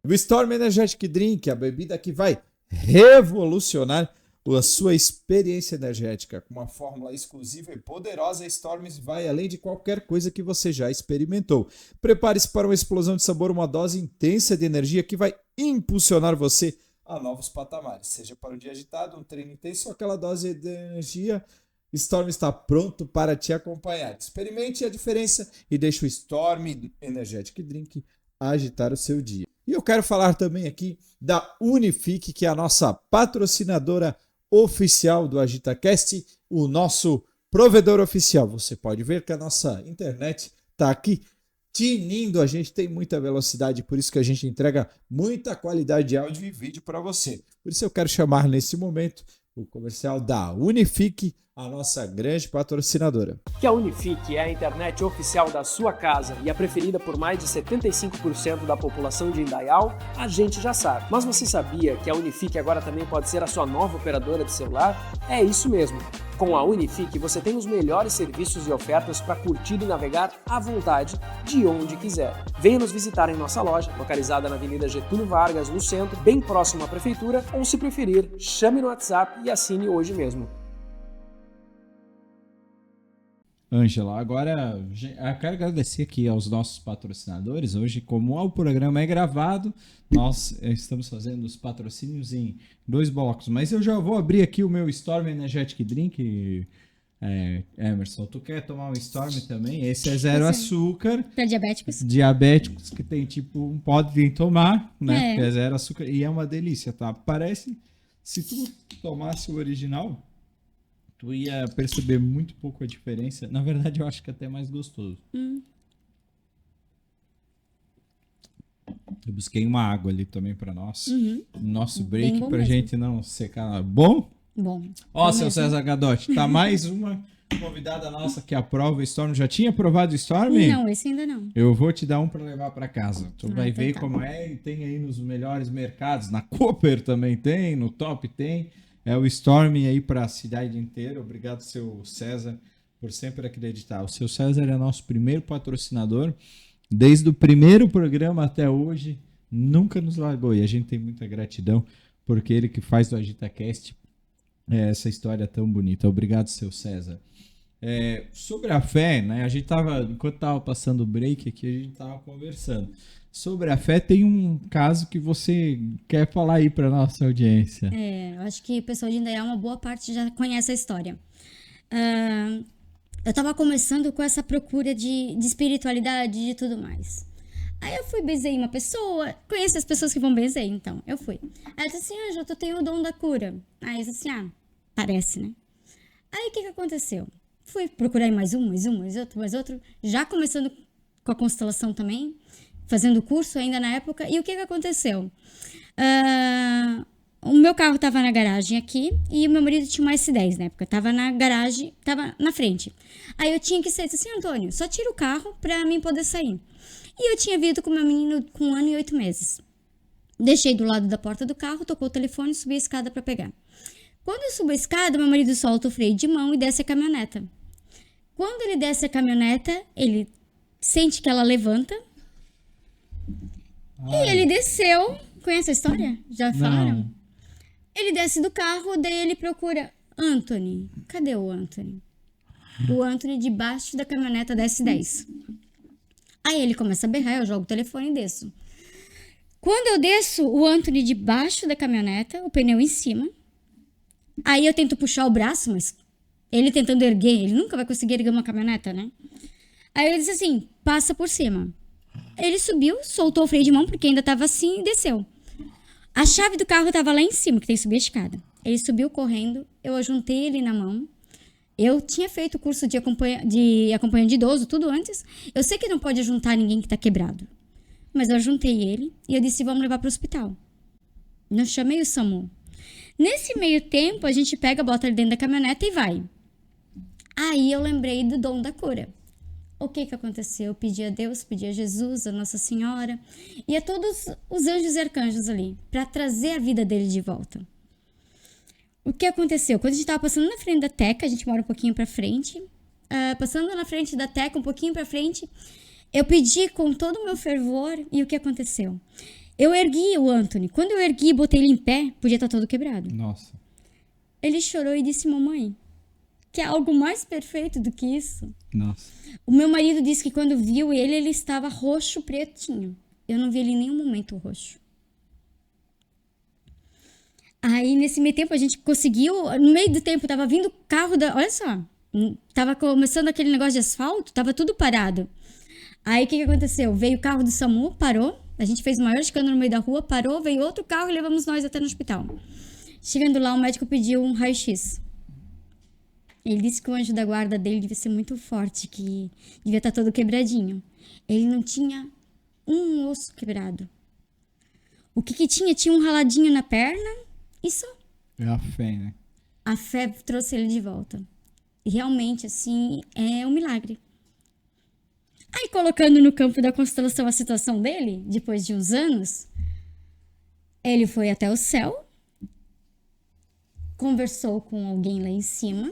O Storm Energetic Drink, a bebida que vai revolucionar a sua experiência energética. Com uma fórmula exclusiva e poderosa, a Storm vai além de qualquer coisa que você já experimentou. Prepare-se para uma explosão de sabor, uma dose intensa de energia que vai impulsionar você a novos patamares. Seja para um dia agitado, um treino intenso ou aquela dose de energia, Storm está pronto para te acompanhar. Experimente a diferença e deixe o Storm Energetic Drink agitar o seu dia. E eu quero falar também aqui da Unifique, que é a nossa patrocinadora oficial do AgitaCast, o nosso provedor oficial. Você pode ver que a nossa internet está aqui tinindo, a gente tem muita velocidade, por isso que a gente entrega muita qualidade de áudio e vídeo para você. Por isso eu quero chamar nesse momento o comercial da Unifique, a nossa grande patrocinadora. Que a Unifique é a internet oficial da sua casa e a preferida por mais de 75% da população de Indaial, a gente já sabe. Mas você sabia que a Unifique agora também pode ser a sua nova operadora de celular? É isso mesmo. Com a Unifique você tem os melhores serviços e ofertas para curtir e navegar à vontade, de onde quiser. Venha nos visitar em nossa loja, localizada na Avenida Getúlio Vargas, no centro, bem próximo à Prefeitura, ou se preferir, chame no WhatsApp e assine hoje mesmo. Ângela, agora eu quero agradecer aqui aos nossos patrocinadores. Hoje, como o programa é gravado, nós estamos fazendo os patrocínios em 2 blocos. Mas eu já vou abrir aqui o meu Storm Energetic Drink. Emerson, tu quer tomar um Storm também? Esse é zero açúcar. Para diabéticos. Diabéticos que tem tipo, podem tomar, né? Porque é zero açúcar e é uma delícia, tá? Parece, se tu tomasse o original, tu ia perceber muito pouco a diferença. Na verdade, eu acho que é até mais gostoso. Eu busquei uma água ali também pra nós. Nosso break, pra mesmo. Gente não secar. Bom? Bom. Ó, seu César Gadotti, tá mais uma convidada nossa que aprova o Storm. Já tinha provado o Storm? Não, esse ainda não. Eu vou te dar um pra levar pra casa. Tu vai ver tá. como é. E tem aí nos melhores mercados. Na Cooper também tem, no Top tem. É o Storm aí para a cidade inteira. Obrigado, seu César, por sempre acreditar. O seu César é nosso primeiro patrocinador. Desde o primeiro programa até hoje, nunca nos largou. E a gente tem muita gratidão, porque ele que faz do AgitaCast essa história tão bonita. Obrigado, seu César. Sobre a fé, né? A gente enquanto estava passando o break aqui, a gente estava conversando. Sobre a fé, tem um caso que você quer falar aí para nossa audiência. Eu acho que o pessoal de Indaial, uma boa parte já conhece a história. Eu estava começando com essa procura de espiritualidade e de tudo mais. Aí eu fui benzer uma pessoa, conheço as pessoas que vão benzer, então, eu fui. Aí ela disse assim, Ângela, tu tem o dom da cura. Aí eu disse assim, parece, né? Aí o que aconteceu? Fui procurar mais outro, já começando com a constelação também, fazendo curso ainda na época. E o que aconteceu? O meu carro estava na garagem aqui e o meu marido tinha um S10 na época. Estava na garagem, estava na frente. Aí eu tinha que sair. Disse assim, Antônio, só tira o carro para mim poder sair. E eu tinha vindo com o meu menino com 1 ano e 8 meses. Deixei do lado da porta do carro, tocou o telefone e subi a escada para pegar. Quando eu subo a escada, meu marido solta o freio de mão e desce a caminhoneta. Quando ele desce a caminhoneta, ele sente que ela levanta. E ele desceu. Conhece a história? Já falaram? Não. Ele desce do carro, daí ele procura Anthony. Cadê o Anthony? O Anthony debaixo da caminhoneta da S10. Aí ele começa a berrar, eu jogo o telefone e desço. Quando eu desço, o Anthony debaixo da caminhoneta, o pneu em cima. Aí eu tento puxar o braço, mas ele tentando erguer, ele nunca vai conseguir erguer uma caminhoneta, né? Aí ele disse assim, passa por cima. Ele subiu, soltou o freio de mão, porque ainda estava assim, e desceu. A chave do carro estava lá em cima, que tem que subir a escada. Ele subiu correndo, eu ajuntei ele na mão. Eu tinha feito o curso de acompanhante de idoso, tudo antes. Eu sei que não pode ajuntar ninguém que está quebrado. Mas eu ajuntei ele e eu disse, vamos levar para o hospital. Eu chamei o SAMU. Nesse meio tempo, a gente pega, bota ele dentro da caminhoneta e vai. Aí eu lembrei do dom da cura. O que aconteceu? Eu pedi a Deus, pedi a Jesus, a Nossa Senhora e a todos os anjos e arcanjos ali, para trazer a vida dele de volta. O que aconteceu? Quando a gente estava passando na frente da Teca, a gente mora um pouquinho para frente, passando na frente da Teca, um pouquinho para frente, eu pedi com todo o meu fervor e o que aconteceu? Eu ergui o Anthony. Quando eu ergui e botei ele em pé, podia estar todo quebrado. Nossa. Ele chorou e disse, mamãe, que é algo mais perfeito do que isso. Nossa. O meu marido disse que quando viu ele estava roxo, pretinho. Eu não vi ele em nenhum momento roxo. Aí, nesse meio tempo, a gente conseguiu... No meio do tempo, tava vindo o carro da... Olha só. Tava começando aquele negócio de asfalto, tava tudo parado. Aí, o que aconteceu? Veio o carro do SAMU, parou. A gente fez o maior escândalo no meio da rua, parou. Veio outro carro e levamos nós até no hospital. Chegando lá, o médico pediu um raio-x. Ele disse que o anjo da guarda dele devia ser muito forte, que devia estar todo quebradinho. Ele não tinha um osso quebrado. O que tinha? Tinha um raladinho na perna e só. É a fé, né? A fé trouxe ele de volta. realmente, assim, é um milagre. Aí, colocando no campo da constelação a situação dele, depois de uns anos, ele foi até o céu, conversou com alguém lá em cima,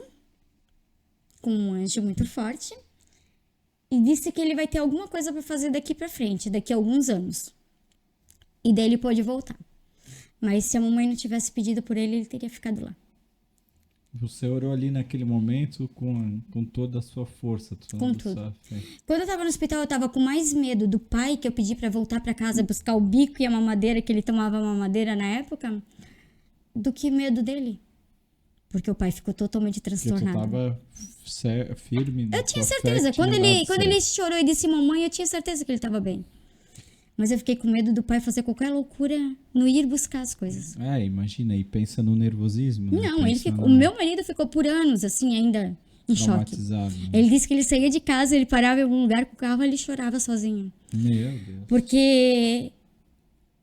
com um anjo muito forte, e disse que ele vai ter alguma coisa para fazer daqui para frente, daqui a alguns anos. E daí ele pôde voltar. Mas se a mamãe não tivesse pedido por ele, ele teria ficado lá. Você orou ali naquele momento com toda a sua força. Com tudo. Quando eu tava no hospital, eu tava com mais medo do pai, que eu pedi pra voltar pra casa buscar o bico e a mamadeira, que ele tomava mamadeira na época, do que medo dele. Porque o pai ficou totalmente transtornado. Você tava firme. Eu tinha certeza. Quando ele chorou e disse mamãe, eu tinha certeza que ele tava bem. Mas eu fiquei com medo do pai fazer qualquer loucura no ir buscar as coisas. Imagina, e pensa no nervosismo. Né? Não, o meu marido ficou por anos, assim, ainda em choque. Né? Ele disse que ele saía de casa, ele parava em algum lugar com o carro e ele chorava sozinho. Meu Deus. Porque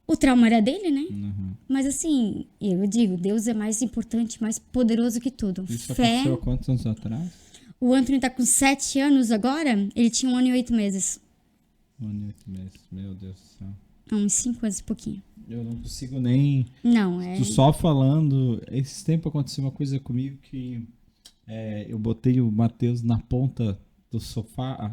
o trauma era dele, né? Uhum. Mas assim, eu digo, Deus é mais importante, mais poderoso que tudo. Isso aconteceu há quantos anos atrás? O Anthony tá com 7 anos agora, ele tinha 1 ano e 8 meses. 1 ano e 8 meses, meu Deus do céu. Uns 5 anos e pouquinho. Eu não consigo nem... Não, é... Tô só falando... Esse tempo aconteceu uma coisa comigo que... eu botei o Matheus na ponta do sofá,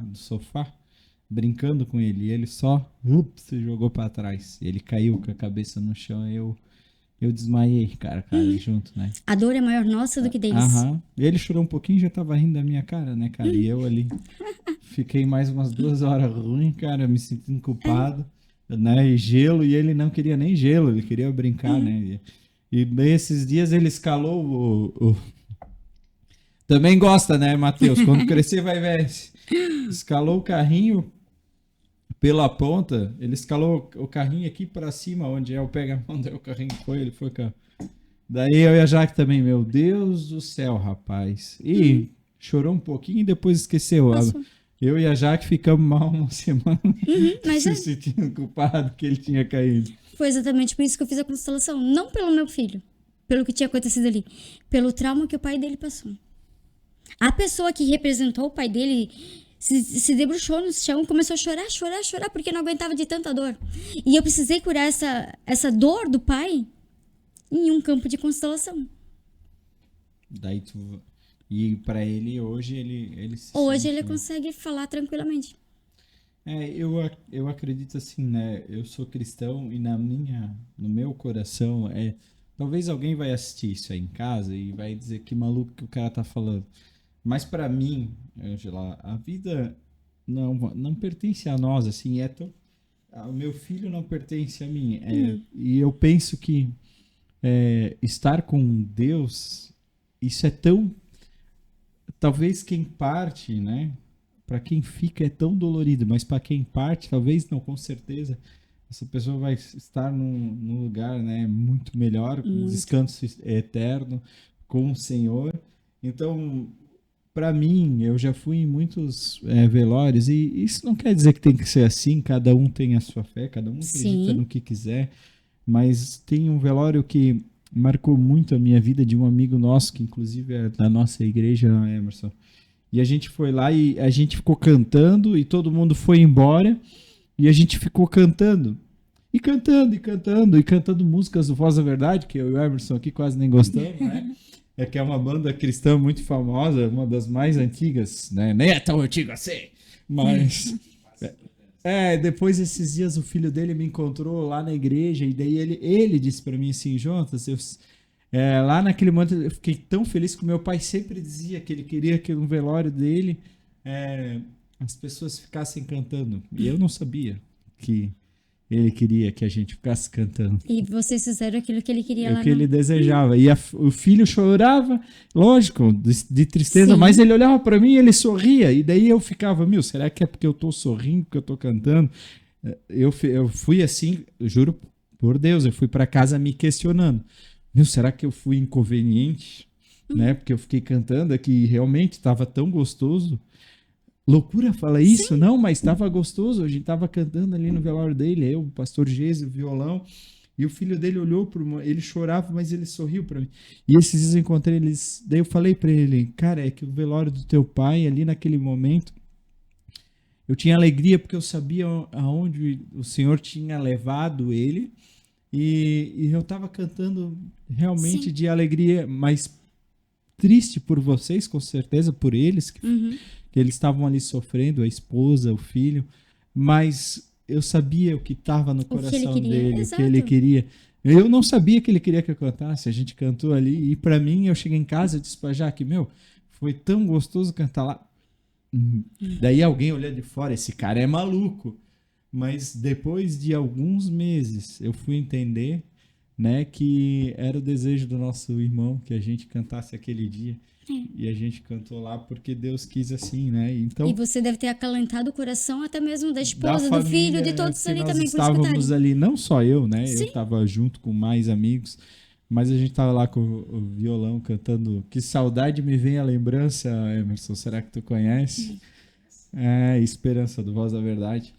brincando com ele. E ele só se jogou pra trás. Ele caiu com a cabeça no chão e eu desmaiei, cara, junto, né? A dor é maior nossa do que deles. Aham. Ele chorou um pouquinho e já tava rindo da minha cara, né, cara? E eu ali fiquei mais umas 2 horas ruim, cara, me sentindo culpado, né? E gelo, e ele não queria nem gelo, ele queria brincar, né? E bem, esses dias ele escalou o... Também gosta, né, Matheus? Quando crescer vai ver. Escalou o carrinho pela ponta, ele escalou o carrinho aqui pra cima, onde é o pega-mão, daí o carrinho ele foi cá. Daí eu e a Jaque também, meu Deus do céu, rapaz. E chorou um pouquinho e depois esqueceu. Eu e a Jaque ficamos mal uma semana, mas se sentindo culpado que ele tinha caído. Foi exatamente por isso que eu fiz a constelação. Não pelo meu filho, pelo que tinha acontecido ali, pelo trauma que o pai dele passou. A pessoa que representou o pai dele se debruçou no chão, começou a chorar, porque não aguentava de tanta dor. E eu precisei curar essa dor do pai em um campo de constelação. Daí e pra ele, hoje, ele se Hoje sente, ele consegue falar tranquilamente. Eu acredito assim, né? Eu sou cristão e no meu coração, talvez alguém vai assistir isso aí em casa e vai dizer que maluco que o cara tá falando. Mas para mim, Angela, a vida não pertence a nós, assim, o meu filho não pertence a mim. E eu penso que estar com Deus, isso é tão... Talvez quem parte, né? Para quem fica é tão dolorido, mas para quem parte, talvez não, com certeza, essa pessoa vai estar num lugar, né, muito melhor, com descanso eterno, com o Senhor. Então... Para mim, eu já fui em muitos velórios e isso não quer dizer que tem que ser assim, cada um tem a sua fé, cada um acredita no que quiser, mas tem um velório que marcou muito a minha vida de um amigo nosso, que inclusive é da nossa igreja, Emerson, e a gente foi lá e a gente ficou cantando e todo mundo foi embora e a gente ficou cantando músicas do Voz da Verdade, que eu e o Emerson aqui quase nem gostamos, né? Que é uma banda cristã muito famosa, uma das mais antigas, né? Nem é tão antiga assim, mas... depois esses dias o filho dele me encontrou lá na igreja e daí ele disse para mim assim, Jonas, lá naquele momento eu fiquei tão feliz que o meu pai sempre dizia que ele queria que no velório dele as pessoas ficassem cantando. E eu não sabia que ele queria que a gente ficasse cantando. E vocês fizeram aquilo que ele queria lá. O que ele desejava. E o filho chorava, lógico, de tristeza, Sim. mas ele olhava para mim e ele sorria. E daí eu ficava, será que é porque eu tô sorrindo, porque eu tô cantando? Eu fui assim, eu juro por Deus, eu fui para casa me questionando. Será que eu fui inconveniente? Né? Porque eu fiquei cantando aqui, realmente estava tão gostoso. Loucura falar isso? Não, mas estava gostoso. A gente estava cantando ali no velório dele, eu, o pastor Gésio, o violão. E o filho dele olhou ele chorava, mas ele sorriu para mim. E esses dias eu encontrei eles, daí eu falei para ele, cara, é que o velório do teu pai, ali naquele momento, eu tinha alegria porque eu sabia aonde o Senhor tinha levado ele e eu estava cantando realmente Sim. de alegria, mas triste por vocês, com certeza, por eles, que eles estavam ali sofrendo, a esposa, o filho, mas eu sabia o que estava no O que ele coração queria, dele, o que exato. ele queria. Eu não sabia que ele queria que eu cantasse, a gente cantou ali, e para mim, eu cheguei em casa e disse pra Jaque, foi tão gostoso cantar lá. Daí alguém olhando de fora, esse cara é maluco. Mas depois de alguns meses, eu fui entender, né, que era o desejo do nosso irmão que a gente cantasse aquele dia. E a gente cantou lá porque Deus quis assim, né? Então, E você deve ter acalentado o coração até mesmo da da esposa, do família, filho, de todos que ali nós também por estávamos escutarem. ali, não só eu, né? Eu Sim. estava junto com mais amigos, mas a gente estava lá com o violão cantando Que Saudade Me Vem a Lembrança, Emerson, será que tu conhece? É, Esperança do Voz da Verdade.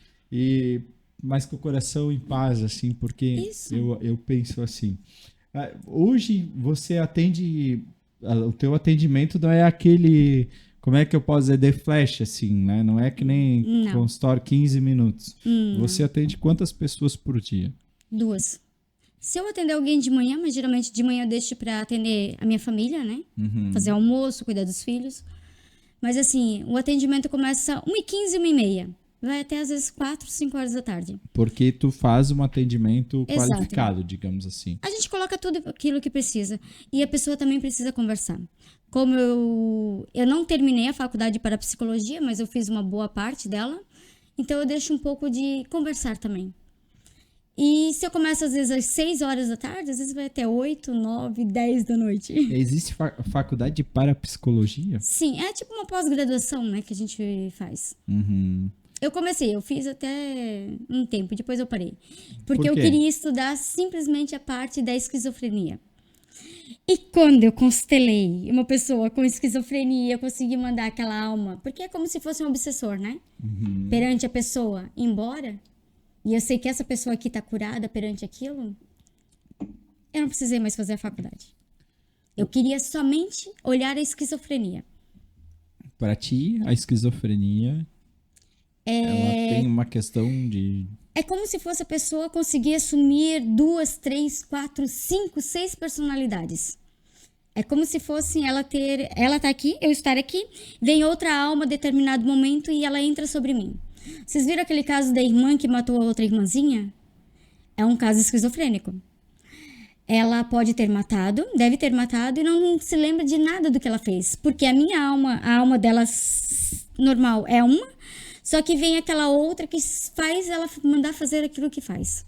Mas com o coração em paz, assim, porque Isso. eu penso assim. Hoje você atende. O teu atendimento não é aquele. Como é que eu posso dizer? The Flash, assim, né? Não é que nem Não. consultório 15 minutos. Você atende quantas pessoas por dia? 2. Se eu atender alguém de manhã, mas geralmente de manhã eu deixo pra atender a minha família, né? Fazer almoço, cuidar dos filhos. Mas assim, o atendimento começa 1h15, 1h30. Vai até às vezes 4, 5 horas da tarde. Porque tu faz um atendimento Exato. qualificado, digamos assim. A gente coloca tudo aquilo que precisa. E a pessoa também precisa conversar. Como eu não terminei a faculdade para psicologia, mas eu fiz uma boa parte dela. Então eu deixo um pouco de conversar também. E se eu começo às vezes às 6 horas da tarde, às vezes vai até 8, 9, 10 da noite. Existe faculdade para psicologia? Sim, é tipo uma pós-graduação, né, que a gente faz. Eu fiz até um tempo, depois eu parei. Porque Por eu quê? queria estudar simplesmente a parte da esquizofrenia. E quando eu constelei uma pessoa com esquizofrenia, eu consegui mandar aquela alma, porque é como se fosse um obsessor, né? Perante a pessoa, embora, e eu sei que essa pessoa aqui tá curada perante aquilo, eu não precisei mais fazer a faculdade. Eu queria somente olhar a esquizofrenia. Para ti, a esquizofrenia ela tem uma questão de... É como se fosse a pessoa conseguir assumir 2, 3, 4, 5, 6 personalidades. É como se fosse ela tá aqui, eu estar aqui, vem outra alma em determinado momento e ela entra sobre mim. Vocês viram aquele caso da irmã que matou a outra irmãzinha? É um caso esquizofrênico. Ela pode ter matado, deve ter matado e não se lembra de nada do que ela fez. Porque a minha alma, a alma dela normal é uma, só que vem aquela outra que faz ela mandar fazer aquilo que faz.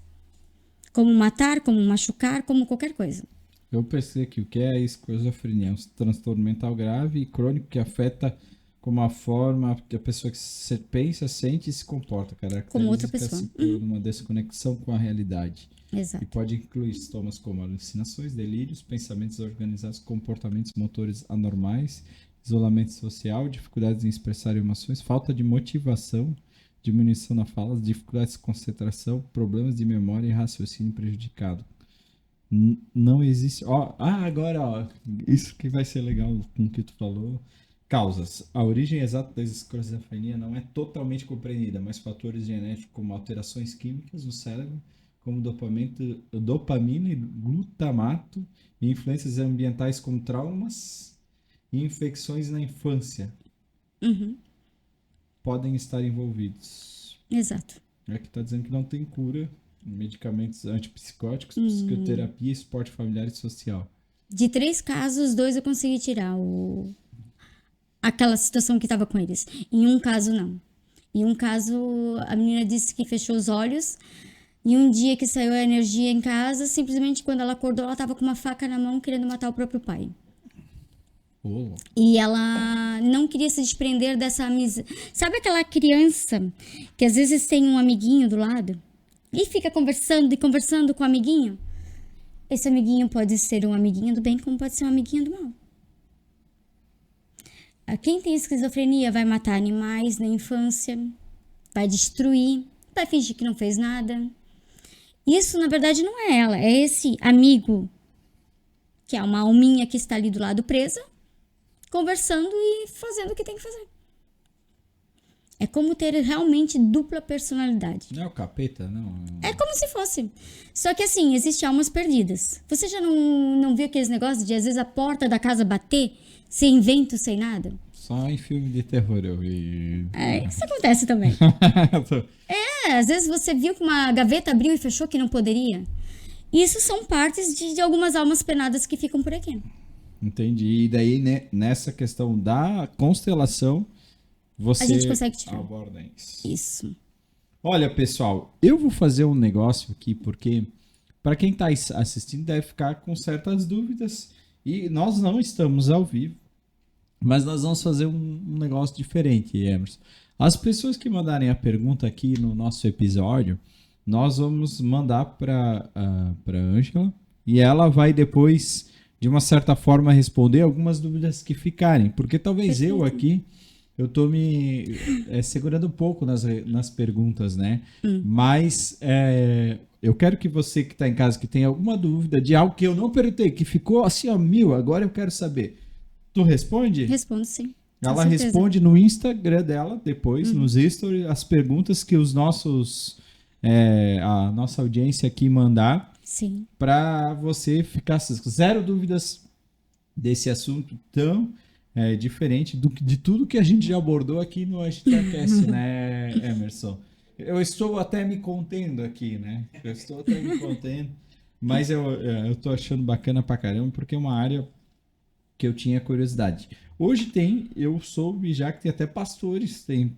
Como matar, como machucar, como qualquer coisa. Eu pensei que o que é a esquizofrenia? É um transtorno mental grave e crônico que afeta como a forma que a pessoa que se pensa, sente e se comporta. Como outra Caracteriza-se pessoa. por uma desconexão com a realidade. E Exato. pode incluir sintomas como alucinações, delírios, pensamentos desorganizados, comportamentos motores anormais, isolamento social, dificuldades em expressar emoções, falta de motivação, diminuição na fala, dificuldades de concentração, problemas de memória e raciocínio prejudicado. Não existe... Agora, isso que vai ser legal com o que tu falou. Causas. A origem exata da esquizofrenia não é totalmente compreendida, mas fatores genéticos como alterações químicas no cérebro, como dopamina e glutamato, e influências ambientais como traumas e infecções na infância podem estar envolvidos. Exato. Aqui está dizendo que não tem cura, medicamentos antipsicóticos, psicoterapia, esporte familiar e social. De 3 casos, 2 eu consegui tirar aquela situação que estava com eles. Em um caso, não. Em um caso, a menina disse que fechou os olhos e um dia que saiu a energia em casa, simplesmente quando ela acordou, ela estava com uma faca na mão querendo matar o próprio pai. Oh. E ela não queria se desprender dessa amizade. Sabe aquela criança que às vezes tem um amiguinho do lado e fica conversando e conversando com o amiguinho? Esse amiguinho pode ser um amiguinho do bem, como pode ser um amiguinho do mal. Quem tem esquizofrenia vai matar animais na infância, vai destruir, vai fingir que não fez nada. Isso, na verdade, não é ela. É esse amigo, que é uma alminha que está ali do lado presa, conversando e fazendo o que tem que fazer. É como ter realmente dupla personalidade. Não é o capeta, não? É como se fosse. Só que assim, existem almas perdidas. Você já não viu aqueles negócios de às vezes a porta da casa bater sem vento, sem nada? Só em filme de terror eu vi. Isso acontece também. Às vezes você viu que uma gaveta abriu e fechou que não poderia. Isso são partes de algumas almas penadas que ficam por aqui. Entendi. E daí, né, nessa questão da constelação, você A gente consegue tirar. aborda isso. Isso. Olha, pessoal, eu vou fazer um negócio aqui, porque para quem está assistindo deve ficar com certas dúvidas. E nós não estamos ao vivo, mas nós vamos fazer um negócio diferente, Emerson. As pessoas que mandarem a pergunta aqui no nosso episódio, nós vamos mandar para Ângela e ela vai depois, de uma certa forma, responder algumas dúvidas que ficarem. Porque talvez eu aqui, eu tô me segurando um pouco nas perguntas, né? Mas eu quero que você que está em casa, que tem alguma dúvida de algo que eu não perguntei, que ficou assim, ó, 1000, agora eu quero saber. Tu responde? Respondo sim. Ela responde no Instagram dela, depois, nos stories, as perguntas que os nossos... a nossa audiência aqui mandar. Sim. Para você ficar zero dúvidas desse assunto tão diferente de tudo que a gente já abordou aqui no AgitaCast, né, Emerson? Eu estou até me contendo aqui, né? Mas eu tô achando bacana pra caramba, porque é uma área que eu tinha curiosidade. Hoje eu soube já que tem até pastores, tem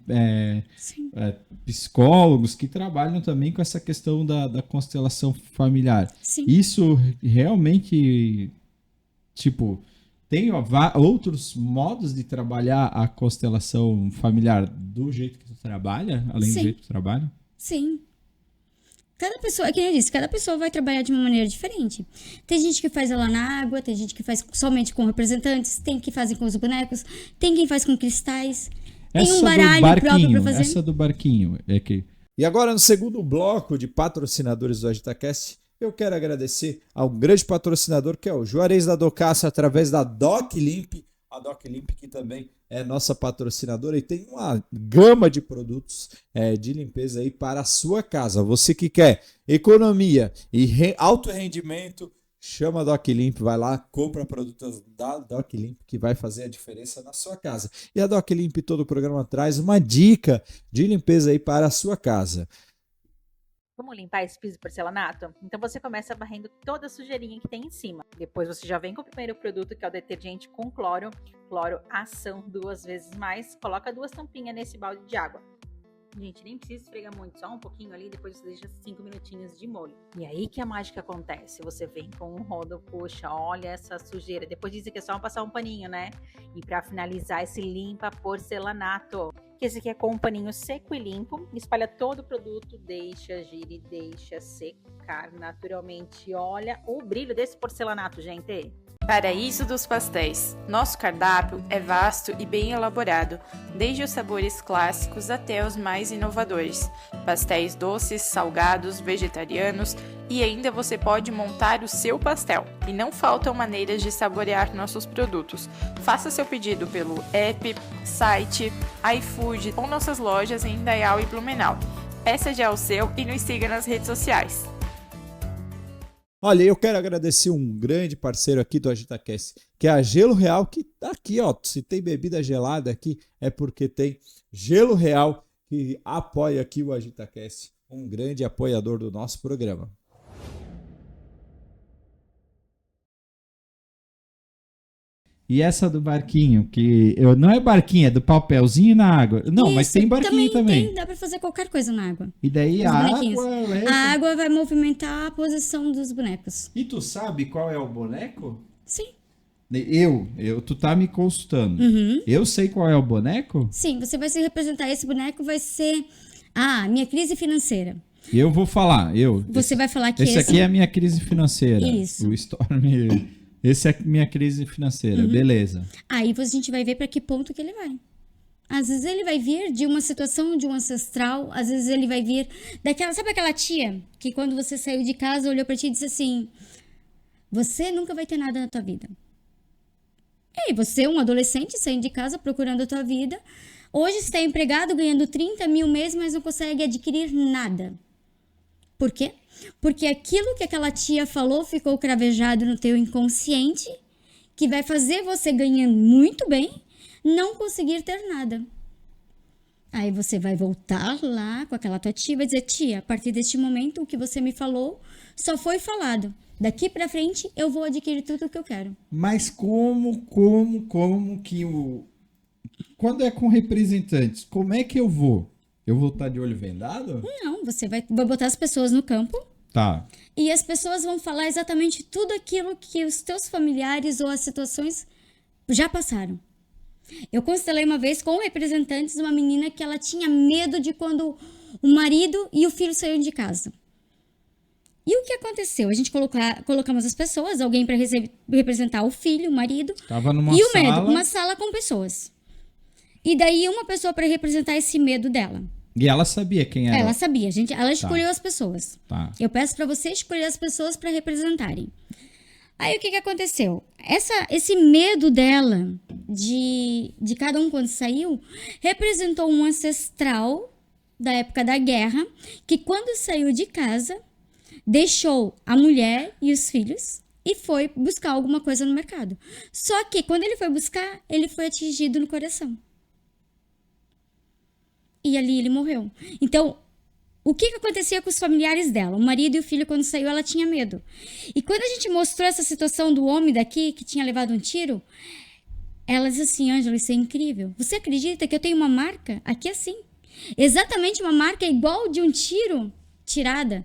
psicólogos que trabalham também com essa questão da constelação familiar. Sim. Isso realmente, tipo, tem outros modos de trabalhar a constelação familiar do jeito que tu trabalha, além do jeito que tu trabalha? Sim. Cada pessoa, como eu disse, cada pessoa vai trabalhar de uma maneira diferente. Tem gente que faz ela na água, tem gente que faz somente com representantes, tem que fazem com os bonecos, tem quem faz com cristais. Tem um baralho próprio para fazer. Essa do barquinho é que... E agora, no segundo bloco de patrocinadores do AgitaCast, eu quero agradecer ao grande patrocinador que é o Juarez da Docassa, através da DocLimp. A DocLimp que também é nossa patrocinadora e tem uma gama de produtos de limpeza aí para a sua casa. Você que quer economia e alto rendimento, chama a DocLimp, vai lá, compra produtos da DocLimp que vai fazer a diferença na sua casa. E a DocLimp, todo o programa traz uma dica de limpeza aí para a sua casa. Vamos limpar esse piso de porcelanato? Então você começa varrendo toda a sujeirinha que tem em cima. Depois você já vem com o primeiro produto, que é o detergente com cloro. Cloro ação 2 vezes mais. Coloca 2 tampinhas nesse balde de água. Gente, nem precisa esfregar muito, só um pouquinho ali, depois você deixa 5 minutinhos de molho. E aí que a mágica acontece. Você vem com um rodo, puxa, olha essa sujeira. Depois dizem que é só passar um paninho, né? E pra finalizar esse limpa porcelanato. Que esse aqui é com um paninho seco e limpo. Espalha todo o produto, deixa gire, deixa secar naturalmente. Olha o brilho desse porcelanato, gente. Paraíso dos pastéis. Nosso cardápio é vasto e bem elaborado, desde os sabores clássicos até os mais inovadores. Pastéis doces, salgados, vegetarianos e ainda você pode montar o seu pastel. E não faltam maneiras de saborear nossos produtos. Faça seu pedido pelo app, site, iFood ou nossas lojas em Indaial e Blumenau. Peça já o seu e nos siga nas redes sociais. Olha, eu quero agradecer um grande parceiro aqui do AgitaCast, que é a Gelo Real, que tá aqui, ó. Se tem bebida gelada aqui, é porque tem Gelo Real, que apoia aqui o AgitaCast, um grande apoiador do nosso programa. E essa do barquinho, que não é barquinho, é do papelzinho na água. Não, mas tem barquinho também. Dá pra fazer qualquer coisa na água. E daí a água leva... A água vai movimentar a posição dos bonecos. E tu sabe qual é o boneco? Sim. Tu tá me consultando. Eu sei qual é o boneco? Sim, você vai se representar. Esse boneco vai ser minha crise financeira. Eu vou falar. Você vai falar que esse aqui é a minha crise financeira. Isso. O Storm... Esse é a minha crise financeira, beleza. Aí a gente vai ver para que ponto que ele vai. Às vezes ele vai vir de uma situação de um ancestral, às vezes ele vai vir daquela, sabe aquela tia que quando você saiu de casa olhou pra ti e disse assim: você nunca vai ter nada na tua vida. E aí, você é um adolescente saindo de casa procurando a tua vida, hoje está empregado ganhando 30 mil mês, mas não consegue adquirir nada. Por quê? Porque aquilo que aquela tia falou ficou cravejado no teu inconsciente, que vai fazer você ganhando muito bem não conseguir ter nada. Aí você vai voltar lá com aquela tua tia e vai dizer: tia, a partir deste momento o que você me falou só foi falado. Daqui pra frente eu vou adquirir tudo o que eu quero. Mas como que o... Quando é com representantes, como é que eu vou? Eu vou estar de olho vendado? Não, você vai botar as pessoas no campo. Tá. E as pessoas vão falar exatamente tudo aquilo que os teus familiares ou as situações já passaram. Eu constelei uma vez com representantes uma menina que ela tinha medo de quando o marido e o filho saíram de casa. E o que aconteceu? A gente colocamos as pessoas, alguém para representar o filho, o marido, Tava numa e o sala... medo, uma sala com pessoas. E daí uma pessoa para representar esse medo dela. E ela sabia quem era? Ela sabia, ela escolheu as pessoas. Tá. Eu peço para você escolher as pessoas para representarem. Aí o que aconteceu? Esse medo dela de cada um quando saiu representou um ancestral da época da guerra que quando saiu de casa deixou a mulher e os filhos e foi buscar alguma coisa no mercado. Só que quando ele foi buscar, ele foi atingido no coração. E ali ele morreu. Então, o que acontecia com os familiares dela? O marido e o filho, quando saiu, ela tinha medo. E quando a gente mostrou essa situação do homem daqui, que tinha levado um tiro, ela disse assim: Ângela, isso é incrível. Você acredita que eu tenho uma marca aqui assim? Exatamente uma marca igual de um tiro tirada.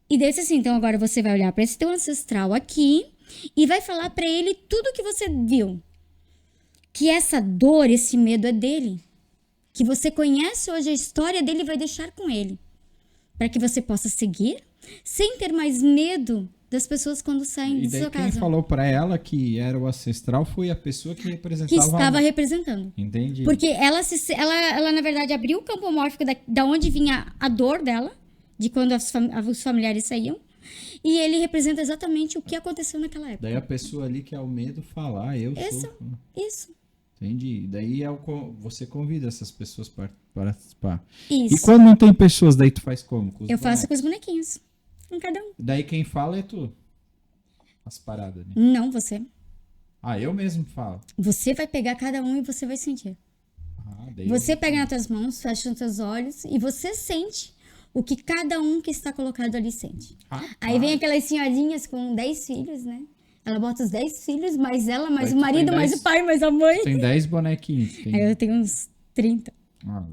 E daí disse assim: então agora você vai olhar para esse teu ancestral aqui e vai falar para ele tudo que você viu. Que essa dor, esse medo é dele. Que você conhece hoje a história dele e vai deixar com ele. Para que você possa seguir sem ter mais medo das pessoas quando saem de sua casa. Quem falou para ela que era o ancestral foi a pessoa que representava... Que estava representando. Entendi. Porque ela na verdade, abriu o campo mórfico da onde vinha a dor dela, de quando os familiares saíam, e ele representa exatamente o que aconteceu naquela época. Daí a pessoa ali que é o medo falar, sou... Isso. Entendi. Daí você convida essas pessoas para participar. Isso. E quando não tem pessoas, daí tu faz como? Eu faço com os bonequinhos. Com cada um. Daí quem fala é tu. As paradas, né? Não, você. Ah, eu mesmo falo. Você vai pegar cada um e você vai sentir. Daí você pega nas tuas mãos, fecha os teus olhos e você sente o que cada um que está colocado ali sente. Aí vem aquelas senhorinhas com 10 filhos, né? Ela bota os 10 filhos, mais ela, mais o marido, mais o pai, mais a mãe. Tem 10 bonequinhos. Eu tenho uns 30.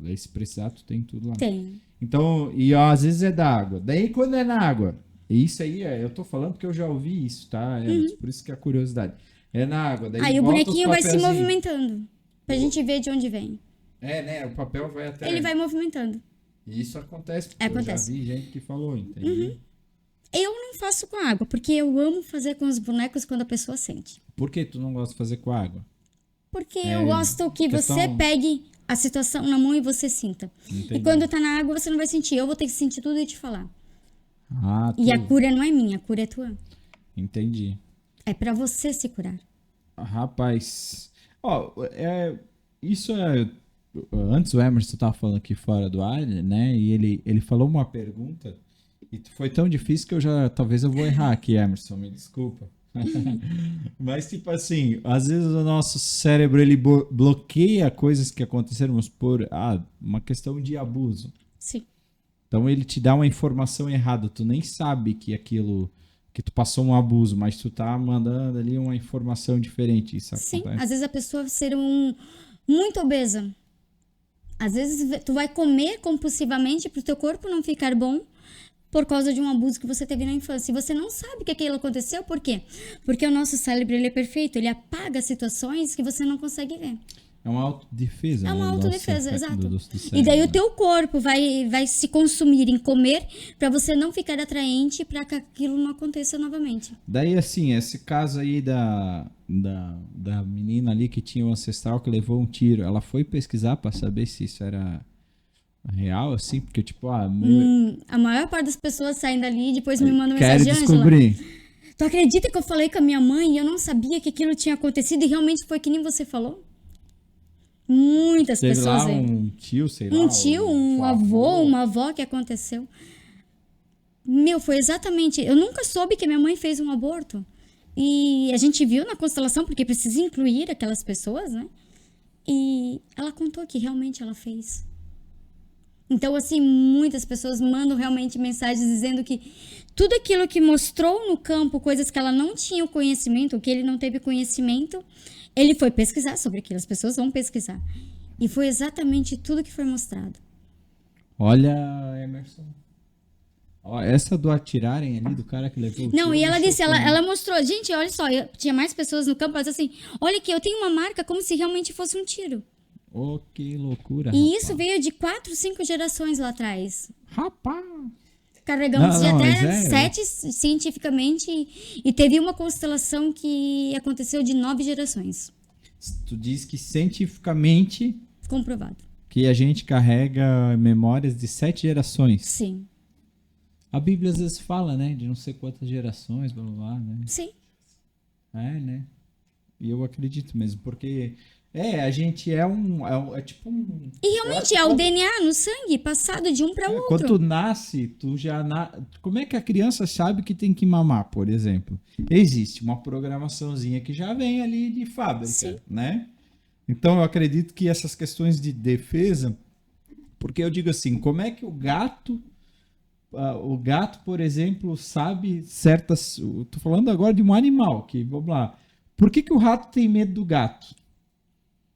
Daí se precisar, tu tem tudo lá. Tem. Então, às vezes é da água. Daí quando é na água, isso aí eu tô falando porque eu já ouvi isso, tá? Por isso que é a curiosidade. É na água. Daí aí o bonequinho vai se movimentando, pra gente ver de onde vem. Né? O papel vai até... Ele vai movimentando. E isso acontece, porque eu já vi gente que falou, entende? Eu não faço com água, porque eu amo fazer com os bonecos quando a pessoa sente. Por que tu não gosta de fazer com água? Porque eu gosto que você pegue a situação na mão e você sinta. Entendi. E quando tá na água, você não vai sentir. Eu vou ter que sentir tudo e te falar. E a cura não é minha, a cura é tua. Entendi. É pra você se curar. Rapaz, isso é... Antes o Emerson tava falando aqui fora do ar, né? E ele falou uma pergunta e foi tão difícil que talvez eu vou errar aqui, Emerson, me desculpa. Mas tipo assim, às vezes o nosso cérebro ele bloqueia coisas que aconteceram por uma questão de abuso. Sim. Então ele te dá uma informação errada, tu nem sabe que aquilo... que tu passou um abuso, mas tu tá mandando ali uma informação diferente. Isso acontece? Sim, às vezes a pessoa ser muito obesa. Às vezes tu vai comer compulsivamente pro teu corpo não ficar bom por causa de um abuso que você teve na infância. E você não sabe que aquilo aconteceu, por quê? Porque o nosso cérebro ele é perfeito, ele apaga situações que você não consegue ver. É uma autodefesa. É uma né, do autodefesa, nosso- exato. do E cérebro, daí o né? teu corpo vai se consumir em comer pra você não ficar atraente pra que aquilo não aconteça novamente. Daí, assim, esse caso aí da menina ali que tinha um ancestral que levou um tiro, ela foi pesquisar pra saber se isso era real, assim? Porque, tipo, A maior parte das pessoas saem dali e depois me mandam quero mensagem, Ângela. descobrir. Tu acredita que eu falei com a minha mãe e eu não sabia que aquilo tinha acontecido e realmente foi que nem você falou? Muitas Teve pessoas lá aí. um tio, sei lá. Um tio, um avô, avô. uma avó que aconteceu. Meu, foi exatamente. Eu nunca soube que minha mãe fez um aborto. E a gente viu na constelação, porque precisa incluir aquelas pessoas, né? E ela contou que realmente ela fez. Então, assim, muitas pessoas mandam realmente mensagens dizendo que tudo aquilo que mostrou no campo, coisas que ela não tinha o conhecimento, que ele não teve conhecimento, ele foi pesquisar sobre aquilo. As pessoas vão pesquisar. E foi exatamente tudo que foi mostrado. Olha, Emerson. Ó, essa do atirarem ali, do cara que levou o Não, tiro, e ela me disse, chocou, ela mostrou, gente, olha só, tinha mais pessoas no campo, ela disse assim, olha aqui, eu tenho uma marca como se realmente fosse um tiro. Oh, que loucura, E rapaz. isso veio de 4, 5 gerações lá atrás. Rapaz! Carregamos de Não, até mas 7 cientificamente e teve uma constelação que aconteceu de 9 gerações. Tu diz que cientificamente Comprovado. que a gente carrega memórias de 7 gerações. Sim. A Bíblia às vezes fala, né? De não sei quantas gerações, blá blá blá, né? Sim. É, né? E eu acredito mesmo, porque a gente é tipo um... E realmente é o DNA no sangue, passado de um para o outro. Quando tu nasce, tu já... Como é que a criança sabe que tem que mamar, por exemplo? Existe uma programaçãozinha que já vem ali de fábrica, Sim. né? Então eu acredito que essas questões de defesa... Porque eu digo assim, como é que o gato, por exemplo, sabe certas... Tô falando agora de um animal, que, vamos lá. Por que o rato tem medo do gato?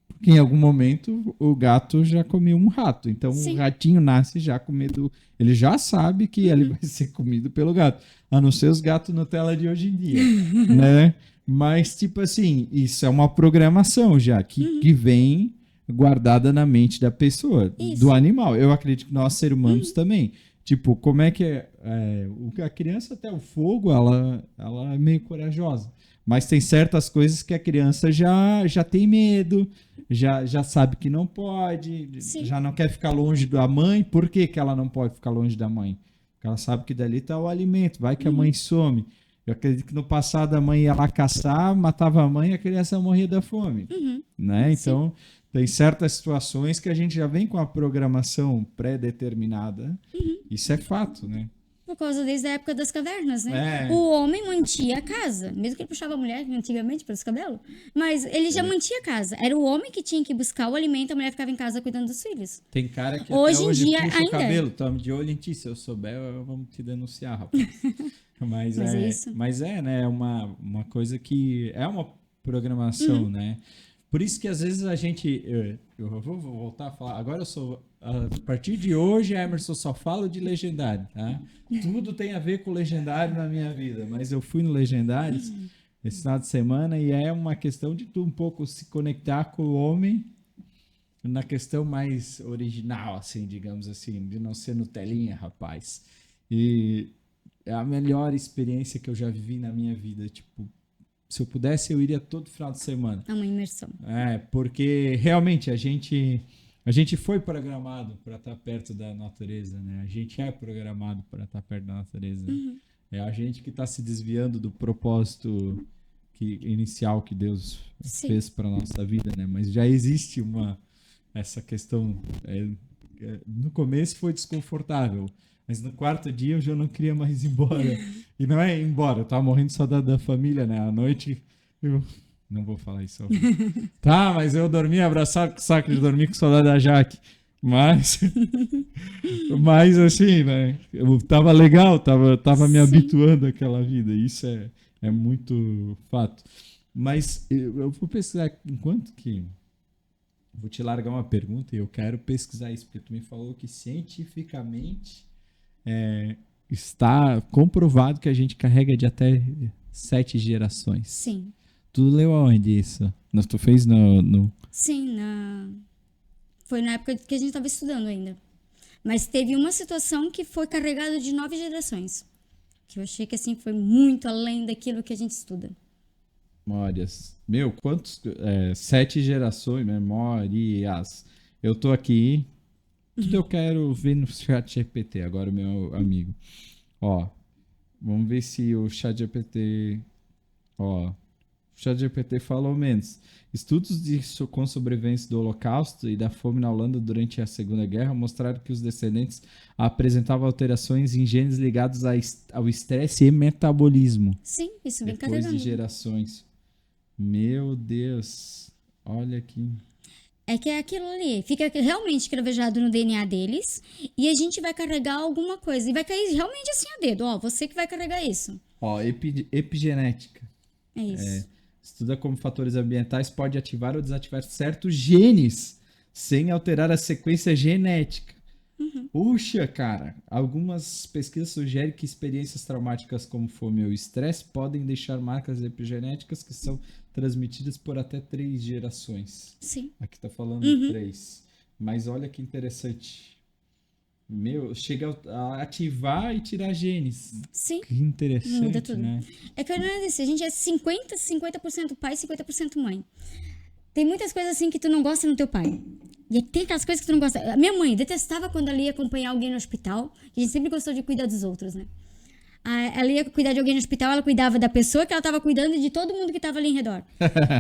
Porque em algum momento o gato já comeu um rato. Então Sim. o ratinho nasce já com medo. Ele já sabe que ele vai ser comido pelo gato. A não ser os gatos Nutella de hoje em dia. Né? Mas, tipo assim, isso é uma programação já que vem guardada na mente da pessoa, Isso. do animal. Eu acredito que nós, seres humanos, também. Tipo, como é que a criança até o fogo, ela é meio corajosa. Mas tem certas coisas que a criança já tem medo, já sabe que não pode, Sim. já não quer ficar longe da mãe. Por que ela não pode ficar longe da mãe? Porque ela sabe que dali está o alimento, vai que a mãe some. Eu acredito que no passado a mãe ia lá caçar, matava a mãe e a criança morria da fome. Né? Então, tem certas situações que a gente já vem com a programação pré-determinada. Isso é fato, né? Por causa desde a época das cavernas, né? É. O homem mantia a casa, mesmo que ele puxava a mulher antigamente pelos cabelos, mas ele já mantinha a casa. Era o homem que tinha que buscar o alimento, a mulher ficava em casa cuidando dos filhos. Tem cara que Hoje até em hoje dia puxa ainda o cabelo, tome de olho em ti, se eu souber, vamos te denunciar, rapaz. Mas é isso. Mas né, é uma coisa que é uma programação, né? Por isso que às vezes a gente, eu vou voltar a falar, agora a partir de hoje, Emerson, só falo de Legendário, tá? Tudo tem a ver com Legendário na minha vida, mas eu fui no Legendários esse final de semana e é uma questão de tu um pouco se conectar com o homem na questão mais original, assim, digamos assim, de não ser Nutelinha, rapaz. E é a melhor experiência que eu já vivi na minha vida, tipo, se eu pudesse, eu iria todo final de semana. É uma imersão. Porque realmente a gente foi programado para estar perto da natureza, né? A gente é programado para estar perto da natureza. É a gente que está se desviando do propósito inicial que Deus fez para nossa vida, né? Mas já existe essa questão. No começo foi desconfortável. Mas no quarto dia eu já não queria mais ir embora. E não é ir embora, eu tava morrendo de saudade da família, né? À noite eu... Não vou falar isso. Tá, mas eu dormi abraçado com o saco de dormir com saudade da Jaque. Mas assim, né? Eu tava legal, tava me habituando àquela vida. Isso é muito fato. Mas eu vou pesquisar enquanto que... Vou te largar uma pergunta e eu quero pesquisar isso, porque tu me falou que cientificamente... está comprovado que a gente carrega de até 7 gerações. Sim. Tu leu aonde isso? Tu fez no... Sim, foi na época que a gente estava estudando ainda. Mas teve uma situação que foi carregada de 9 gerações. Que eu achei que assim foi muito além daquilo que a gente estuda. Memórias. Meu, quantos... 7 gerações, memórias. Eu tô aqui. Tudo eu quero ver no chat GPT, agora o meu amigo. Ó, vamos ver se o chat GPT... Ó, o chat GPT falou menos. Estudos com sobrevivência do Holocausto e da fome na Holanda durante a Segunda Guerra mostraram que os descendentes apresentavam alterações em genes ligados ao estresse e metabolismo. Sim, isso vem Depois carregando. de gerações. Meu Deus. Olha aqui. É que é aquilo ali, fica realmente cravejado no DNA deles e a gente vai carregar alguma coisa. E vai cair realmente assim a dedo. Ó, você que vai carregar isso. Ó, epigenética. É isso. Estuda como fatores ambientais pode ativar ou desativar certos genes sem alterar a sequência genética. Puxa, cara. Algumas pesquisas sugerem que experiências traumáticas como fome ou estresse podem deixar marcas epigenéticas que são transmitidas por até 3 gerações. Sim. Aqui tá falando 3. Mas olha que interessante. Meu, chega a ativar e tirar genes. Sim. Que interessante, Muda tudo. né? É que eu não disse, a gente é 50% pai, 50% mãe. Tem muitas coisas assim que tu não gosta no teu pai. E tem aquelas coisas que tu não gosta. A minha mãe detestava quando ela ia acompanhar alguém no hospital. A gente sempre gostou de cuidar dos outros, né? Ela ia cuidar de alguém no hospital, ela cuidava da pessoa que ela estava cuidando e de todo mundo que estava ali em redor.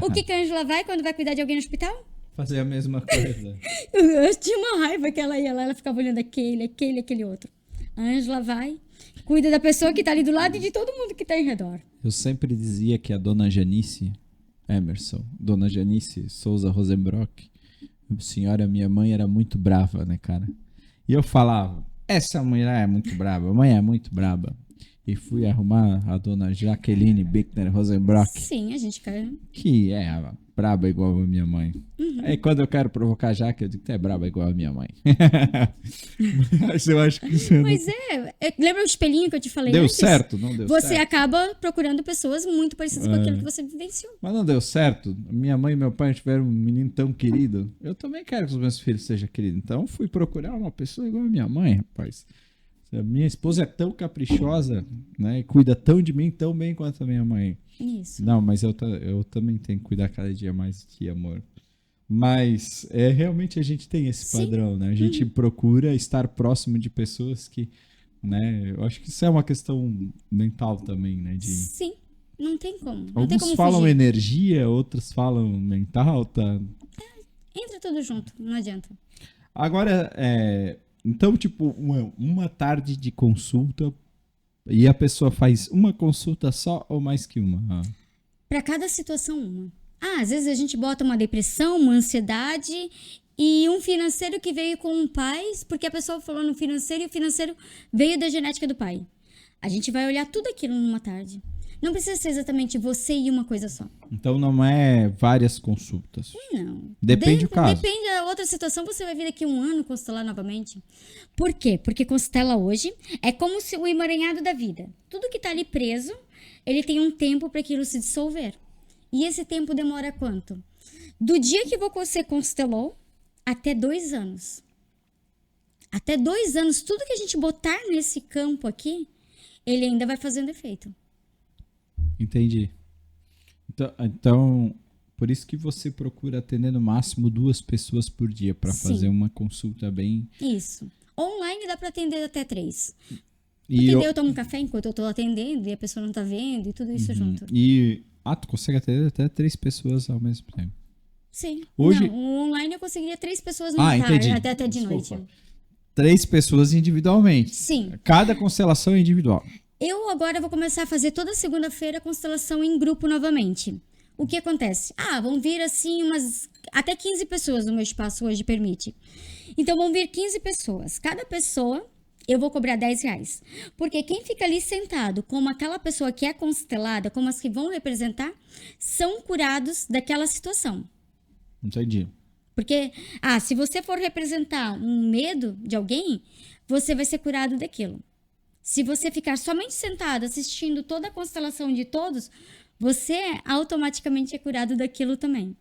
O que a Ângela vai quando vai cuidar de alguém no hospital? Fazer a mesma coisa. Eu tinha uma raiva que ela ia lá, ela ficava olhando aquele outro. A Ângela vai, cuida da pessoa que tá ali do lado e de todo mundo que tá em redor. Eu sempre dizia que a dona Janice Emerson, dona Janice Souza Rosenbrock, senhora, minha mãe era muito brava, né, cara? E eu falava, essa mulher é muito brava, a mãe é muito brava. E fui arrumar a dona Jaqueline Bickner Rosenbrock, Sim, a gente quer. que é braba igual a minha mãe. Aí quando eu quero provocar a Jaque, eu digo que é braba igual a minha mãe. Mas eu acho que isso Mas lembra o espelhinho que eu te falei deu antes? certo, não deu Você certo. acaba procurando pessoas muito parecidas com aquilo que você vivenciou. Mas não deu certo. Minha mãe e meu pai tiveram um menino tão querido. Eu também quero que os meus filhos sejam queridos. Então fui procurar uma pessoa igual a minha mãe, rapaz. A minha esposa é tão caprichosa, né? E cuida tão de mim tão bem quanto a minha mãe. Isso. Não, mas eu também tenho que cuidar cada dia mais de ti, amor. Mas realmente a gente tem esse Sim. padrão, né? A gente procura estar próximo de pessoas que, né? Eu acho que isso é uma questão mental também, né? Sim, não tem como. Não tem Alguns como falam fugir. energia, outros falam mental, tá? Entra tudo junto, não adianta. Agora, então, tipo, uma tarde de consulta e a pessoa faz uma consulta só ou mais que uma? Para cada situação, uma. Às vezes a gente bota uma depressão, uma ansiedade e um financeiro que veio com um pai, porque a pessoa falou no financeiro e o financeiro veio da genética do pai. A gente vai olhar tudo aquilo numa tarde. Não precisa ser exatamente você e uma coisa só. Então não é várias consultas. Não. Depende do caso. Depende da outra situação, você vai vir daqui um ano constelar novamente. Por quê? Porque constela hoje é como se o emaranhado da vida. Tudo que está ali preso, ele tem um tempo para aquilo se dissolver. E esse tempo demora quanto? Do dia que você constelou até 2 anos. Até 2 anos, tudo que a gente botar nesse campo aqui, ele ainda vai fazendo efeito. Entendi. Então, por isso que você procura atender no máximo 2 pessoas por dia para Sim. fazer uma consulta bem... Isso. Online dá para atender até 3. E Entendeu? Eu tomo um café enquanto eu tô atendendo e a pessoa não tá vendo e tudo isso junto. tu consegue atender até 3 pessoas ao mesmo tempo. Sim. Hoje- Não, o online eu conseguiria 3 pessoas numa tarde, entendi. até de Desculpa. noite. 3 pessoas individualmente. Sim. Cada constelação é individual. Eu agora vou começar a fazer toda segunda-feira a constelação em grupo novamente. O que acontece? Vão vir assim até 15 pessoas no meu espaço hoje permite. Então vão vir 15 pessoas. Cada pessoa eu vou cobrar R$10. Porque quem fica ali sentado, como aquela pessoa que é constelada, como as que vão representar, são curados daquela situação. Entendi. Porque, se você for representar um medo de alguém, você vai ser curado daquilo. Se você ficar somente sentado assistindo toda a constelação de todos, você automaticamente é curado daquilo também.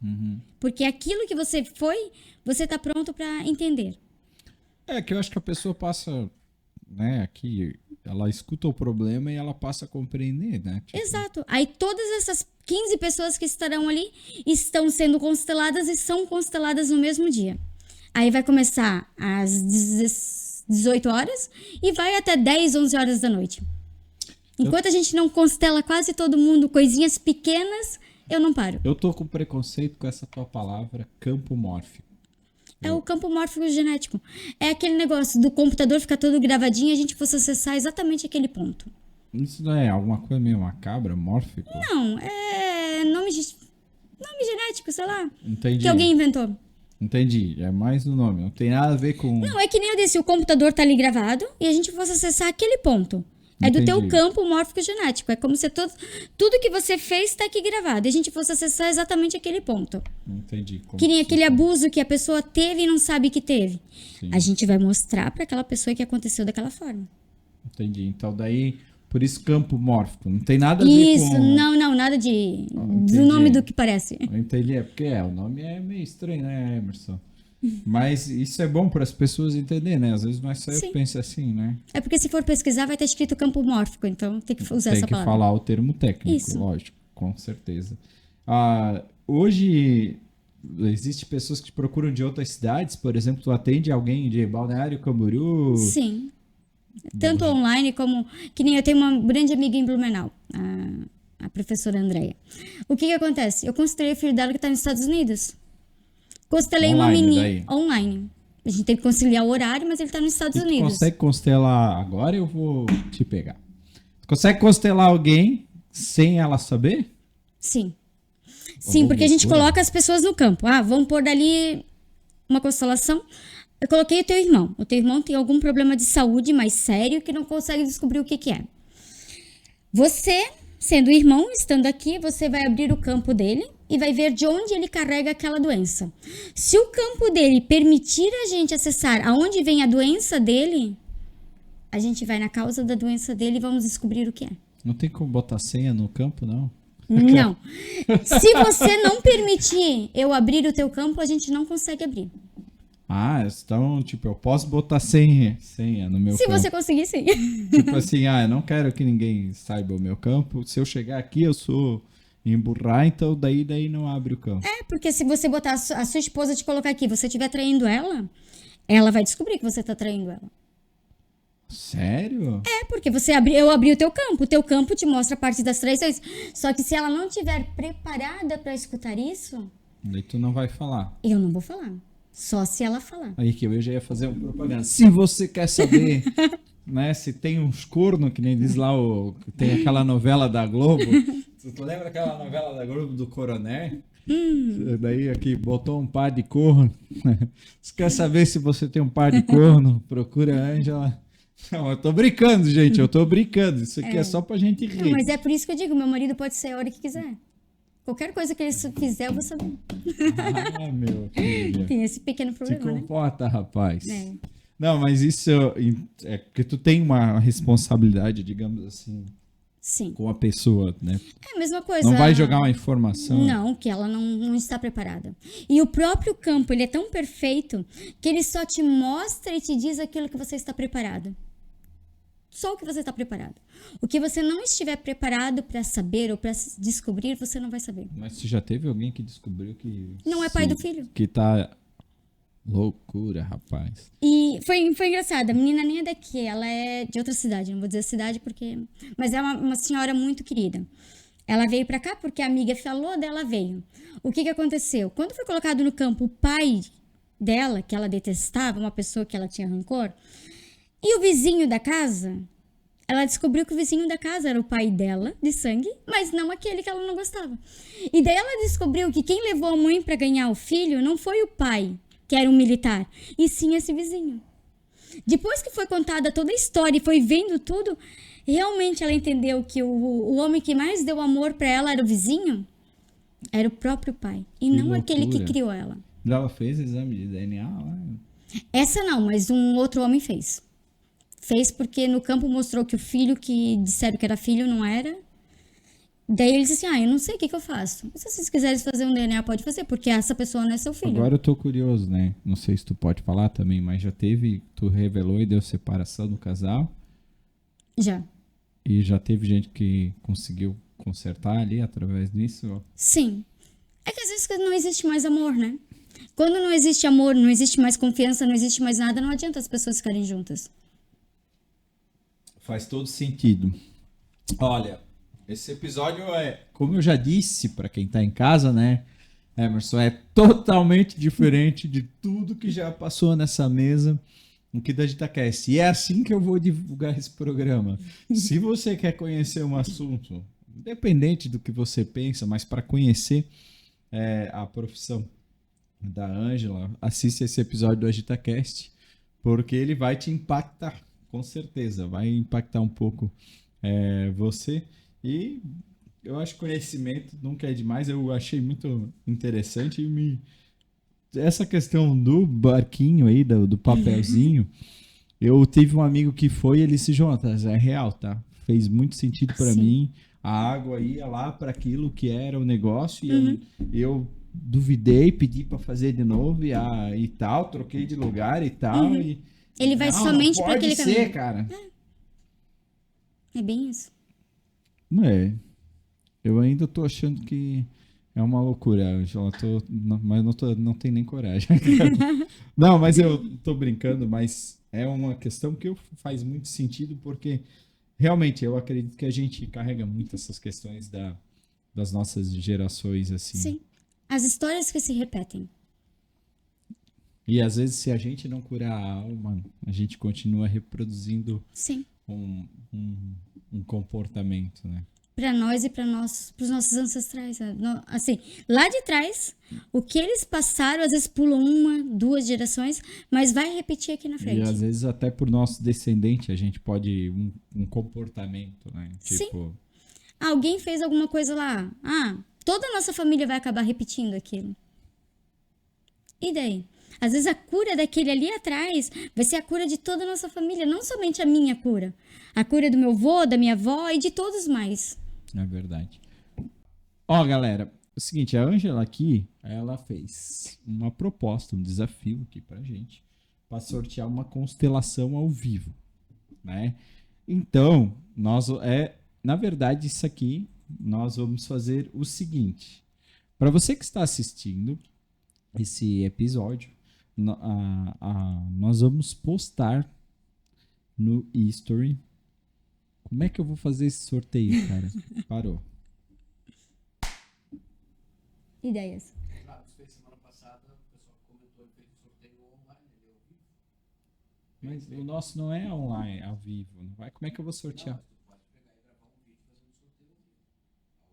Porque aquilo que você foi, você tá pronto para entender. É que eu acho que a pessoa passa, né, aqui, ela escuta o problema e ela passa a compreender, né? Tipo, Exato. Aí todas essas 15 pessoas que estarão ali estão sendo consteladas e são consteladas no mesmo dia. Aí vai começar às 18 horas e vai até 10, 11 horas da noite. Enquanto a gente não constela quase todo mundo, coisinhas pequenas, eu não paro. eu tô com preconceito com essa tua palavra, campo mórfico. É o campo mórfico genético. É aquele negócio do computador ficar todo gravadinho e a gente fosse acessar exatamente aquele ponto. Isso não é alguma coisa meio macabra, mórfico? Não, é nome genético, sei lá. Entendi. Que alguém inventou. Entendi, é mais no nome, não tem nada a ver com... Não, é que nem eu disse, o computador tá ali gravado e a gente fosse acessar aquele ponto. É do teu Entendi. campo mórfico genético. É como se tudo que você fez tá aqui gravado. E a gente fosse acessar exatamente aquele ponto. Entendi. Que nem aquele abuso que a pessoa teve e não sabe que teve. Sim. A gente vai mostrar pra aquela pessoa que aconteceu daquela forma. Entendi, então daí, por isso campo mórfico, não tem nada a ver Isso, com... não, nada do entendi. nome do que parece. Eu entendi, é porque o nome é meio estranho, né, Emerson? Mas isso é bom para as pessoas entenderem, né? Às vezes não é só eu Sim. que penso assim, né? É porque se for pesquisar vai estar escrito campo mórfico, então tem que usar Tem essa que palavra. falar o termo técnico, Isso. lógico, com certeza. Hoje, existe pessoas que te procuram de outras cidades, por exemplo, tu atende alguém de Balneário Camboriú? Sim. Tanto online como... Que nem eu tenho uma grande amiga em Blumenau, a professora Andréia. O que acontece? Eu constelei o filho dela que está nos Estados Unidos. Constelei uma Online, menina... daí? Online. A gente tem que conciliar o horário, mas ele está nos Estados E tu Unidos. consegue constelar agora? Eu vou te pegar. Tu consegue constelar alguém sem ela saber? Sim. Sim, porque a gente loucura. coloca as pessoas no campo. Vamos pôr dali uma constelação. Eu coloquei o teu irmão. O teu irmão tem algum problema de saúde mais sério que não consegue descobrir o que é. Você, sendo irmão, estando aqui, você vai abrir o campo dele e vai ver de onde ele carrega aquela doença. Se o campo dele permitir a gente acessar aonde vem a doença dele, a gente vai na causa da doença dele e vamos descobrir o que é. Não tem como botar senha no campo, não? Não. Se você não permitir eu abrir o teu campo, a gente não consegue abrir. Então, tipo, eu posso botar senha no meu Se campo. você conseguir, sim. Tipo assim, eu não quero que ninguém saiba o meu campo. Se eu chegar aqui, eu sou emburrar, então daí não abre o campo. É, porque se você botar a sua esposa te colocar aqui, você estiver traindo ela vai descobrir que você tá traindo ela. Sério? É, porque eu abri o teu campo te mostra a parte das traições. Só que se ela não estiver preparada pra escutar isso, Daí tu não vai falar. eu não vou falar. Só se ela falar. Aí que eu já ia fazer uma propaganda. Se você quer saber, né, se tem uns corno, que nem diz lá, tem aquela novela da Globo. Tu lembra aquela novela da Globo do Coroné? Daí aqui botou um par de corno. Se quer saber se você tem um par de corno, procura a Ângela. Não, eu tô brincando, gente. Eu tô brincando. Isso aqui é só pra gente rir. Não, mas é por isso que eu digo, meu marido pode ser a hora que quiser. Qualquer coisa que ele fizer, eu vou saber. Meu filho. Tem esse pequeno Se problema, né? comporta, rapaz. É. Não, mas isso é porque tu tem uma responsabilidade, digamos assim, Sim. com a pessoa, né? É a mesma coisa. Não vai jogar uma informação. Não, que ela não está preparada. E o próprio campo, ele é tão perfeito que ele só te mostra e te diz aquilo que você está preparado. Só o que você está preparado. O que você não estiver preparado para saber ou para descobrir, você não vai saber. Mas você já teve alguém que descobriu que... Não é pai do filho. Que tá... Loucura, rapaz. E foi engraçado, a menina nem é daqui, ela é de outra cidade, não vou dizer a cidade porque... Mas é uma senhora muito querida. Ela veio pra cá porque a amiga falou dela, veio. O que aconteceu? Quando foi colocado no campo o pai dela, que ela detestava, uma pessoa que ela tinha rancor, e o vizinho da casa, ela descobriu que o vizinho da casa era o pai dela, de sangue, mas não aquele que ela não gostava. E daí ela descobriu que quem levou a mãe pra ganhar o filho não foi o pai, que era um militar, e sim esse vizinho. Depois que foi contada toda a história e foi vendo tudo, realmente ela entendeu que o homem que mais deu amor pra ela era o vizinho, era o próprio pai, e Que não aquele que loucura. criou ela. Ela fez exame de DNA lá? Essa não, mas um outro homem fez. Fez porque no campo mostrou que o filho que disseram que era filho não era. Daí ele disse assim, eu não sei o que eu faço. Mas se vocês quiserem fazer um DNA, pode fazer, porque essa pessoa não é seu filho. Agora eu tô curioso, né? Não sei se tu pode falar também, mas já teve, tu revelou e deu separação do casal? Já. E já teve gente que conseguiu consertar ali através disso? Sim. É que às vezes não existe mais amor, né? Quando não existe amor, não existe mais confiança, não existe mais nada, não adianta as pessoas ficarem juntas. Faz todo sentido. Olha, esse episódio é, como eu já disse pra quem tá em casa, né, Emerson, é totalmente diferente de tudo que já passou nessa mesa aqui da GitaCast. E é assim que eu vou divulgar esse programa. Se você quer conhecer um assunto, independente do que você pensa, mas para conhecer a profissão da Ângela, assiste esse episódio do AgitaCast, porque ele vai te impactar, com certeza. Vai impactar um pouco você. E eu acho que conhecimento nunca é demais. Eu achei muito interessante e essa questão do barquinho aí, do papelzinho, eu tive um amigo que foi e ele disse, Jonas, é real, tá? Fez muito sentido para mim. A água ia lá para aquilo que era o negócio e eu duvidei, pedi para fazer de novo e tal, troquei de lugar e tal. E, ele vai somente para aquele caminho. Pode ser, cara. É bem isso. Eu ainda tô achando que é uma loucura, Angela, mas não tenho nem coragem. Não, mas eu tô brincando, mas é uma questão que faz muito sentido, porque realmente eu acredito que a gente carrega muito essas questões das nossas gerações, assim. Sim. As histórias que se repetem. E às vezes, se a gente não curar a alma, a gente continua reproduzindo um comportamento, né? Para nós e para os nossos ancestrais. Assim, lá de trás, o que eles passaram, às vezes pulam 1, 2 gerações, mas vai repetir aqui na frente. E às vezes até por nosso descendente a gente pode um comportamento, né? Tipo, sim. Alguém fez alguma coisa lá. Toda a nossa família vai acabar repetindo aquilo. E daí? Às vezes a cura daquele ali atrás vai ser a cura de toda a nossa família, não somente a minha cura. A cura do meu avô, da minha avó e de todos mais. É verdade. Ó, galera, é o seguinte, a Ângela aqui, ela fez uma proposta, um desafio aqui pra gente, para sortear uma constelação ao vivo, né? Então, na verdade, isso aqui, nós vamos fazer o seguinte. Para você que está assistindo esse episódio, nós vamos postar no History. Como é que eu vou fazer esse sorteio, cara? Parou. Ideias. Semana passada, o pessoal comentou que fez sorteio online. Mas o nosso não é online, ao vivo. Não vai? Como é que eu vou sortear? Não, tu pode pegar e gravar um vídeo fazendo sorteio.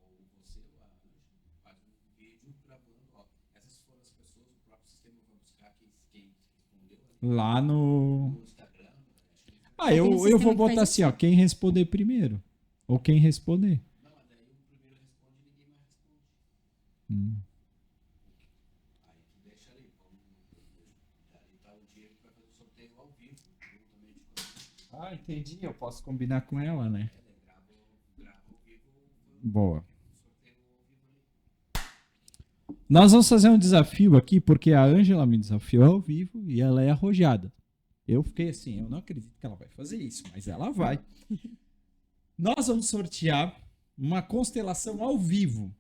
Ou você, faz um vídeo gravando. Essas foram as pessoas, o próprio sistema vai buscar quem respondeu. Lá no Instagram. Eu vou botar assim, ó, quem responder primeiro. Ou quem responder. Não, mas daí o primeiro responde e ninguém mais responde. Aí tu deixa ali, ali tá o dia que vai fazer o sorteio ao vivo, juntamente com Entendi, eu posso combinar com ela, né? grava ao vivo. Boa. Sorteio ao vivo ali. Nós vamos fazer um desafio aqui, porque a Ângela me desafiou ao vivo e ela é arrojada. Eu fiquei assim, eu não acredito que ela vai fazer isso, mas ela vai. Nós vamos sortear uma constelação ao vivo.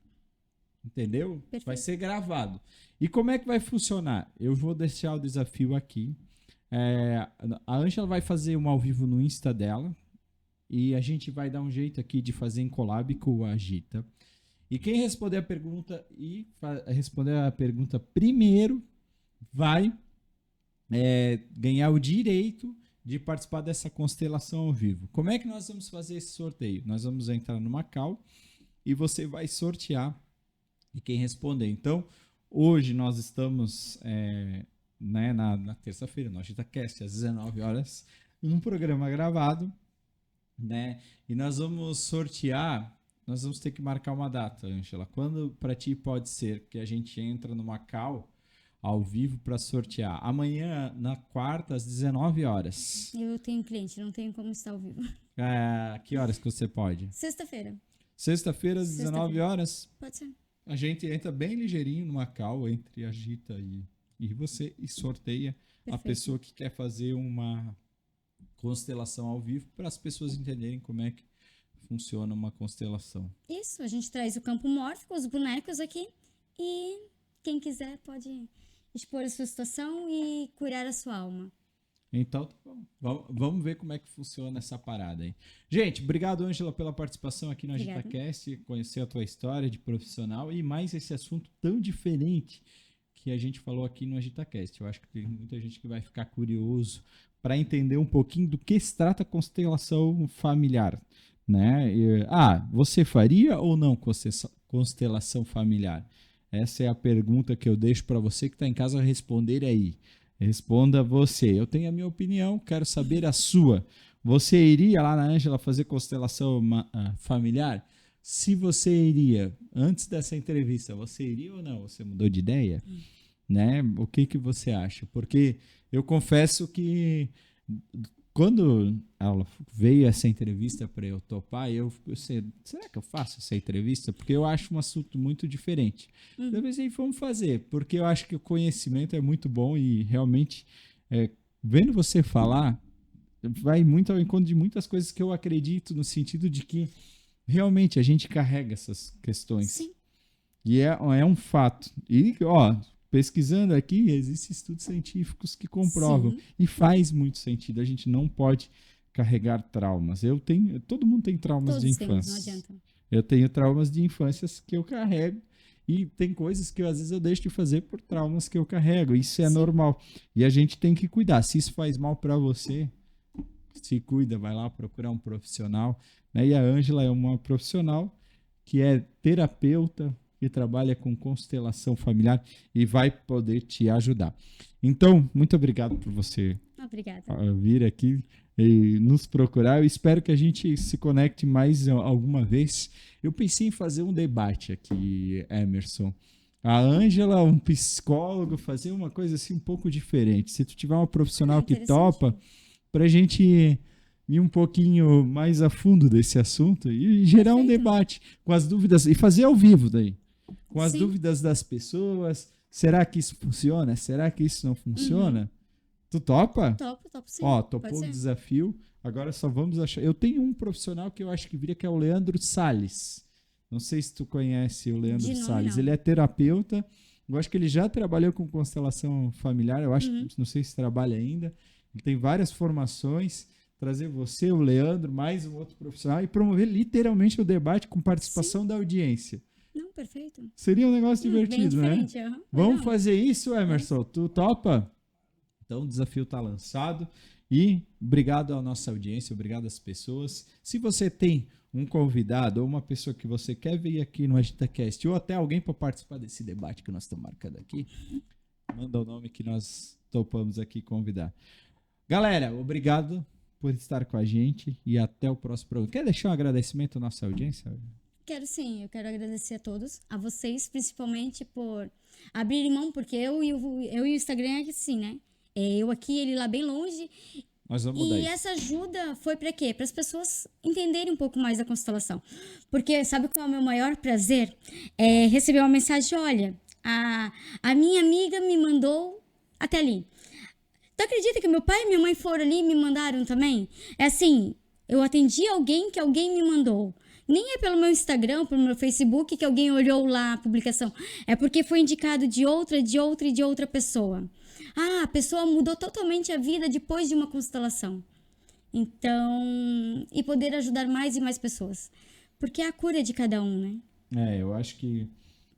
Entendeu? Perfeito. Vai ser gravado. E como é que vai funcionar? Eu vou deixar o desafio aqui. A Ângela vai fazer um ao vivo no Insta dela. E a gente vai dar um jeito aqui de fazer em collab com o Agita. E quem responder a pergunta responder a pergunta primeiro vai ganhar o direito de participar dessa constelação ao vivo. Como é que nós vamos fazer esse sorteio? Nós vamos entrar no Macau e você vai sortear e quem responder. Então, hoje nós estamos na terça-feira, no AgitaCast, às 19 horas, num programa gravado, né? E nós vamos sortear, nós vamos ter que marcar uma data, Ângela. Quando para ti pode ser que a gente entra no Macau ao vivo para sortear? Amanhã, na quarta, às 19 horas. Eu tenho cliente, não tenho como estar ao vivo. Que horas que você pode? Sexta-feira. Sexta-feira, às 19 horas, Pode ser. a gente entra bem ligeirinho numa call entre a Gita e você e sorteia a Perfeito. pessoa que quer fazer uma constelação ao vivo para as pessoas entenderem como é que funciona uma constelação. Isso, a gente traz o campo mórfico, os bonecos aqui, e quem quiser pode expor a sua situação e curar a sua alma. Então, tá bom. Vamos ver como é que funciona essa parada aí. Gente, obrigado, Ângela, pela participação aqui no Obrigada. AgitaCast, conhecer a tua história de profissional e mais esse assunto tão diferente que a gente falou aqui no AgitaCast. Eu acho que tem muita gente que vai ficar curioso para entender um pouquinho do que se trata a constelação familiar, né? Você faria ou não constelação familiar? Essa é a pergunta que eu deixo para você que está em casa responder aí. Responda você. Eu tenho a minha opinião, quero saber a sua. Você iria lá na Ângela fazer constelação familiar? Se você iria, antes dessa entrevista, você iria ou não? Você mudou de ideia? Né? O que você acha? Porque eu confesso que quando ela veio essa entrevista para eu topar, eu pensei, será que eu faço essa entrevista? Porque eu acho um assunto muito diferente. Depois aí vamos fazer, porque eu acho que o conhecimento é muito bom e realmente, vendo você falar, vai muito ao encontro de muitas coisas que eu acredito, no sentido de que realmente a gente carrega essas questões. Sim. E é um fato. E, pesquisando aqui, existem estudos científicos que comprovam. Sim. E faz muito sentido. A gente não pode carregar traumas. Todo mundo tem traumas de Todos temos, não infância. adianta. Eu tenho traumas de infância que eu carrego. E tem coisas que às vezes eu deixo de fazer por traumas que eu carrego. Isso é normal. E a gente tem que cuidar. Se isso faz mal para você, se cuida, vai lá procurar um profissional. Né? E a Ângela é uma profissional que é terapeuta, que trabalha com constelação familiar e vai poder te ajudar. Então, muito obrigado por você Obrigada. vir aqui e nos procurar. Eu espero que a gente se conecte mais alguma vez. Eu pensei em fazer um debate aqui, Emerson. A Ângela, um psicólogo, fazer uma coisa assim um pouco diferente. Se tu tiver uma profissional que interessante. topa, pra gente ir um pouquinho mais a fundo desse assunto e gerar um Perfeito. debate com as dúvidas e fazer ao vivo daí. Com as Sim. dúvidas das pessoas. Será que isso funciona? Será que isso não funciona? Tu topa? Topo sim. Topou Pode o ser. desafio. Agora só vamos achar. Eu tenho um profissional que eu acho que viria, que é o Leandro Salles. Não sei se tu conhece o Leandro De nome, Salles. não. Ele é terapeuta. Eu acho que ele já trabalhou com constelação familiar. Eu acho que não sei se trabalha ainda. Ele tem várias formações. Trazer você, o Leandro, mais um outro profissional e promover literalmente o debate com participação da audiência. Não, perfeito. Seria um negócio Bem divertido, né? diferente, aham. Vamos Legal. fazer isso, Emerson? Tu topa? Então o desafio está lançado. E obrigado à nossa audiência, obrigado às pessoas. Se você tem um convidado ou uma pessoa que você quer vir aqui no AgitaCast ou até alguém para participar desse debate que nós estamos marcando aqui, manda o nome que nós topamos aqui convidar. Galera, obrigado por estar com a gente e até o próximo programa. Quer deixar um agradecimento à nossa audiência? Quero sim, eu quero agradecer a todos, a vocês principalmente por abrirem mão, porque eu e o Instagram é assim, né? Eu aqui, ele lá bem longe. Nós vamos mudar E isso. essa ajuda foi para quê? Para as pessoas entenderem um pouco mais da constelação. Porque sabe qual é o meu maior prazer? É receber uma mensagem, olha, a minha amiga me mandou até ali. Tu acredita que meu pai e minha mãe foram ali e me mandaram também? É assim, eu atendi alguém que alguém me mandou. Nem é pelo meu Instagram, pelo meu Facebook que alguém olhou lá a publicação. É porque foi indicado de outra pessoa. A pessoa mudou totalmente a vida depois de uma constelação. Então, e poder ajudar mais e mais pessoas. Porque é a cura de cada um, né? Eu acho que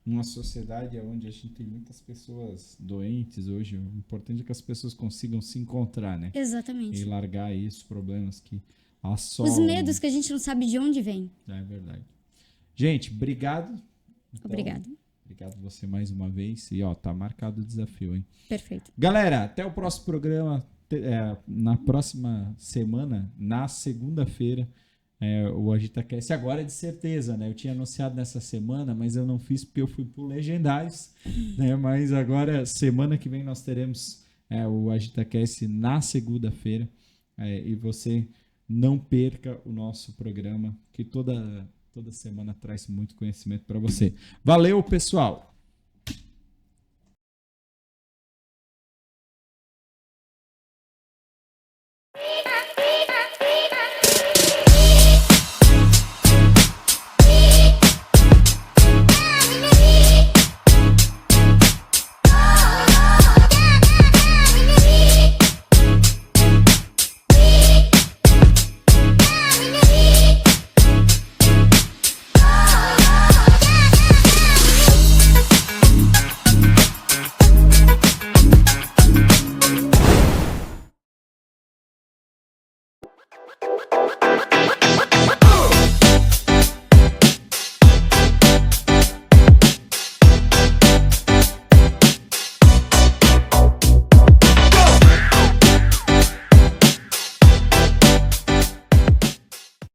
numa sociedade onde a gente tem muitas pessoas doentes hoje, o importante é que as pessoas consigam se encontrar, né? Exatamente. E largar aí os problemas que assolam. Os medos que a gente não sabe de onde vem. É verdade. Gente, obrigado. Então, Obrigado. Obrigado você mais uma vez. E tá marcado o desafio, hein? Perfeito. Galera, até o próximo programa. Na próxima semana, na segunda-feira, o AgitaCast agora é de certeza, né? Eu tinha anunciado nessa semana, mas eu não fiz porque eu fui por Legendários, né? Mas agora, semana que vem, nós teremos o AgitaCast na segunda-feira. E você não perca o nosso programa, que toda toda semana traz muito conhecimento para você. Valeu, pessoal!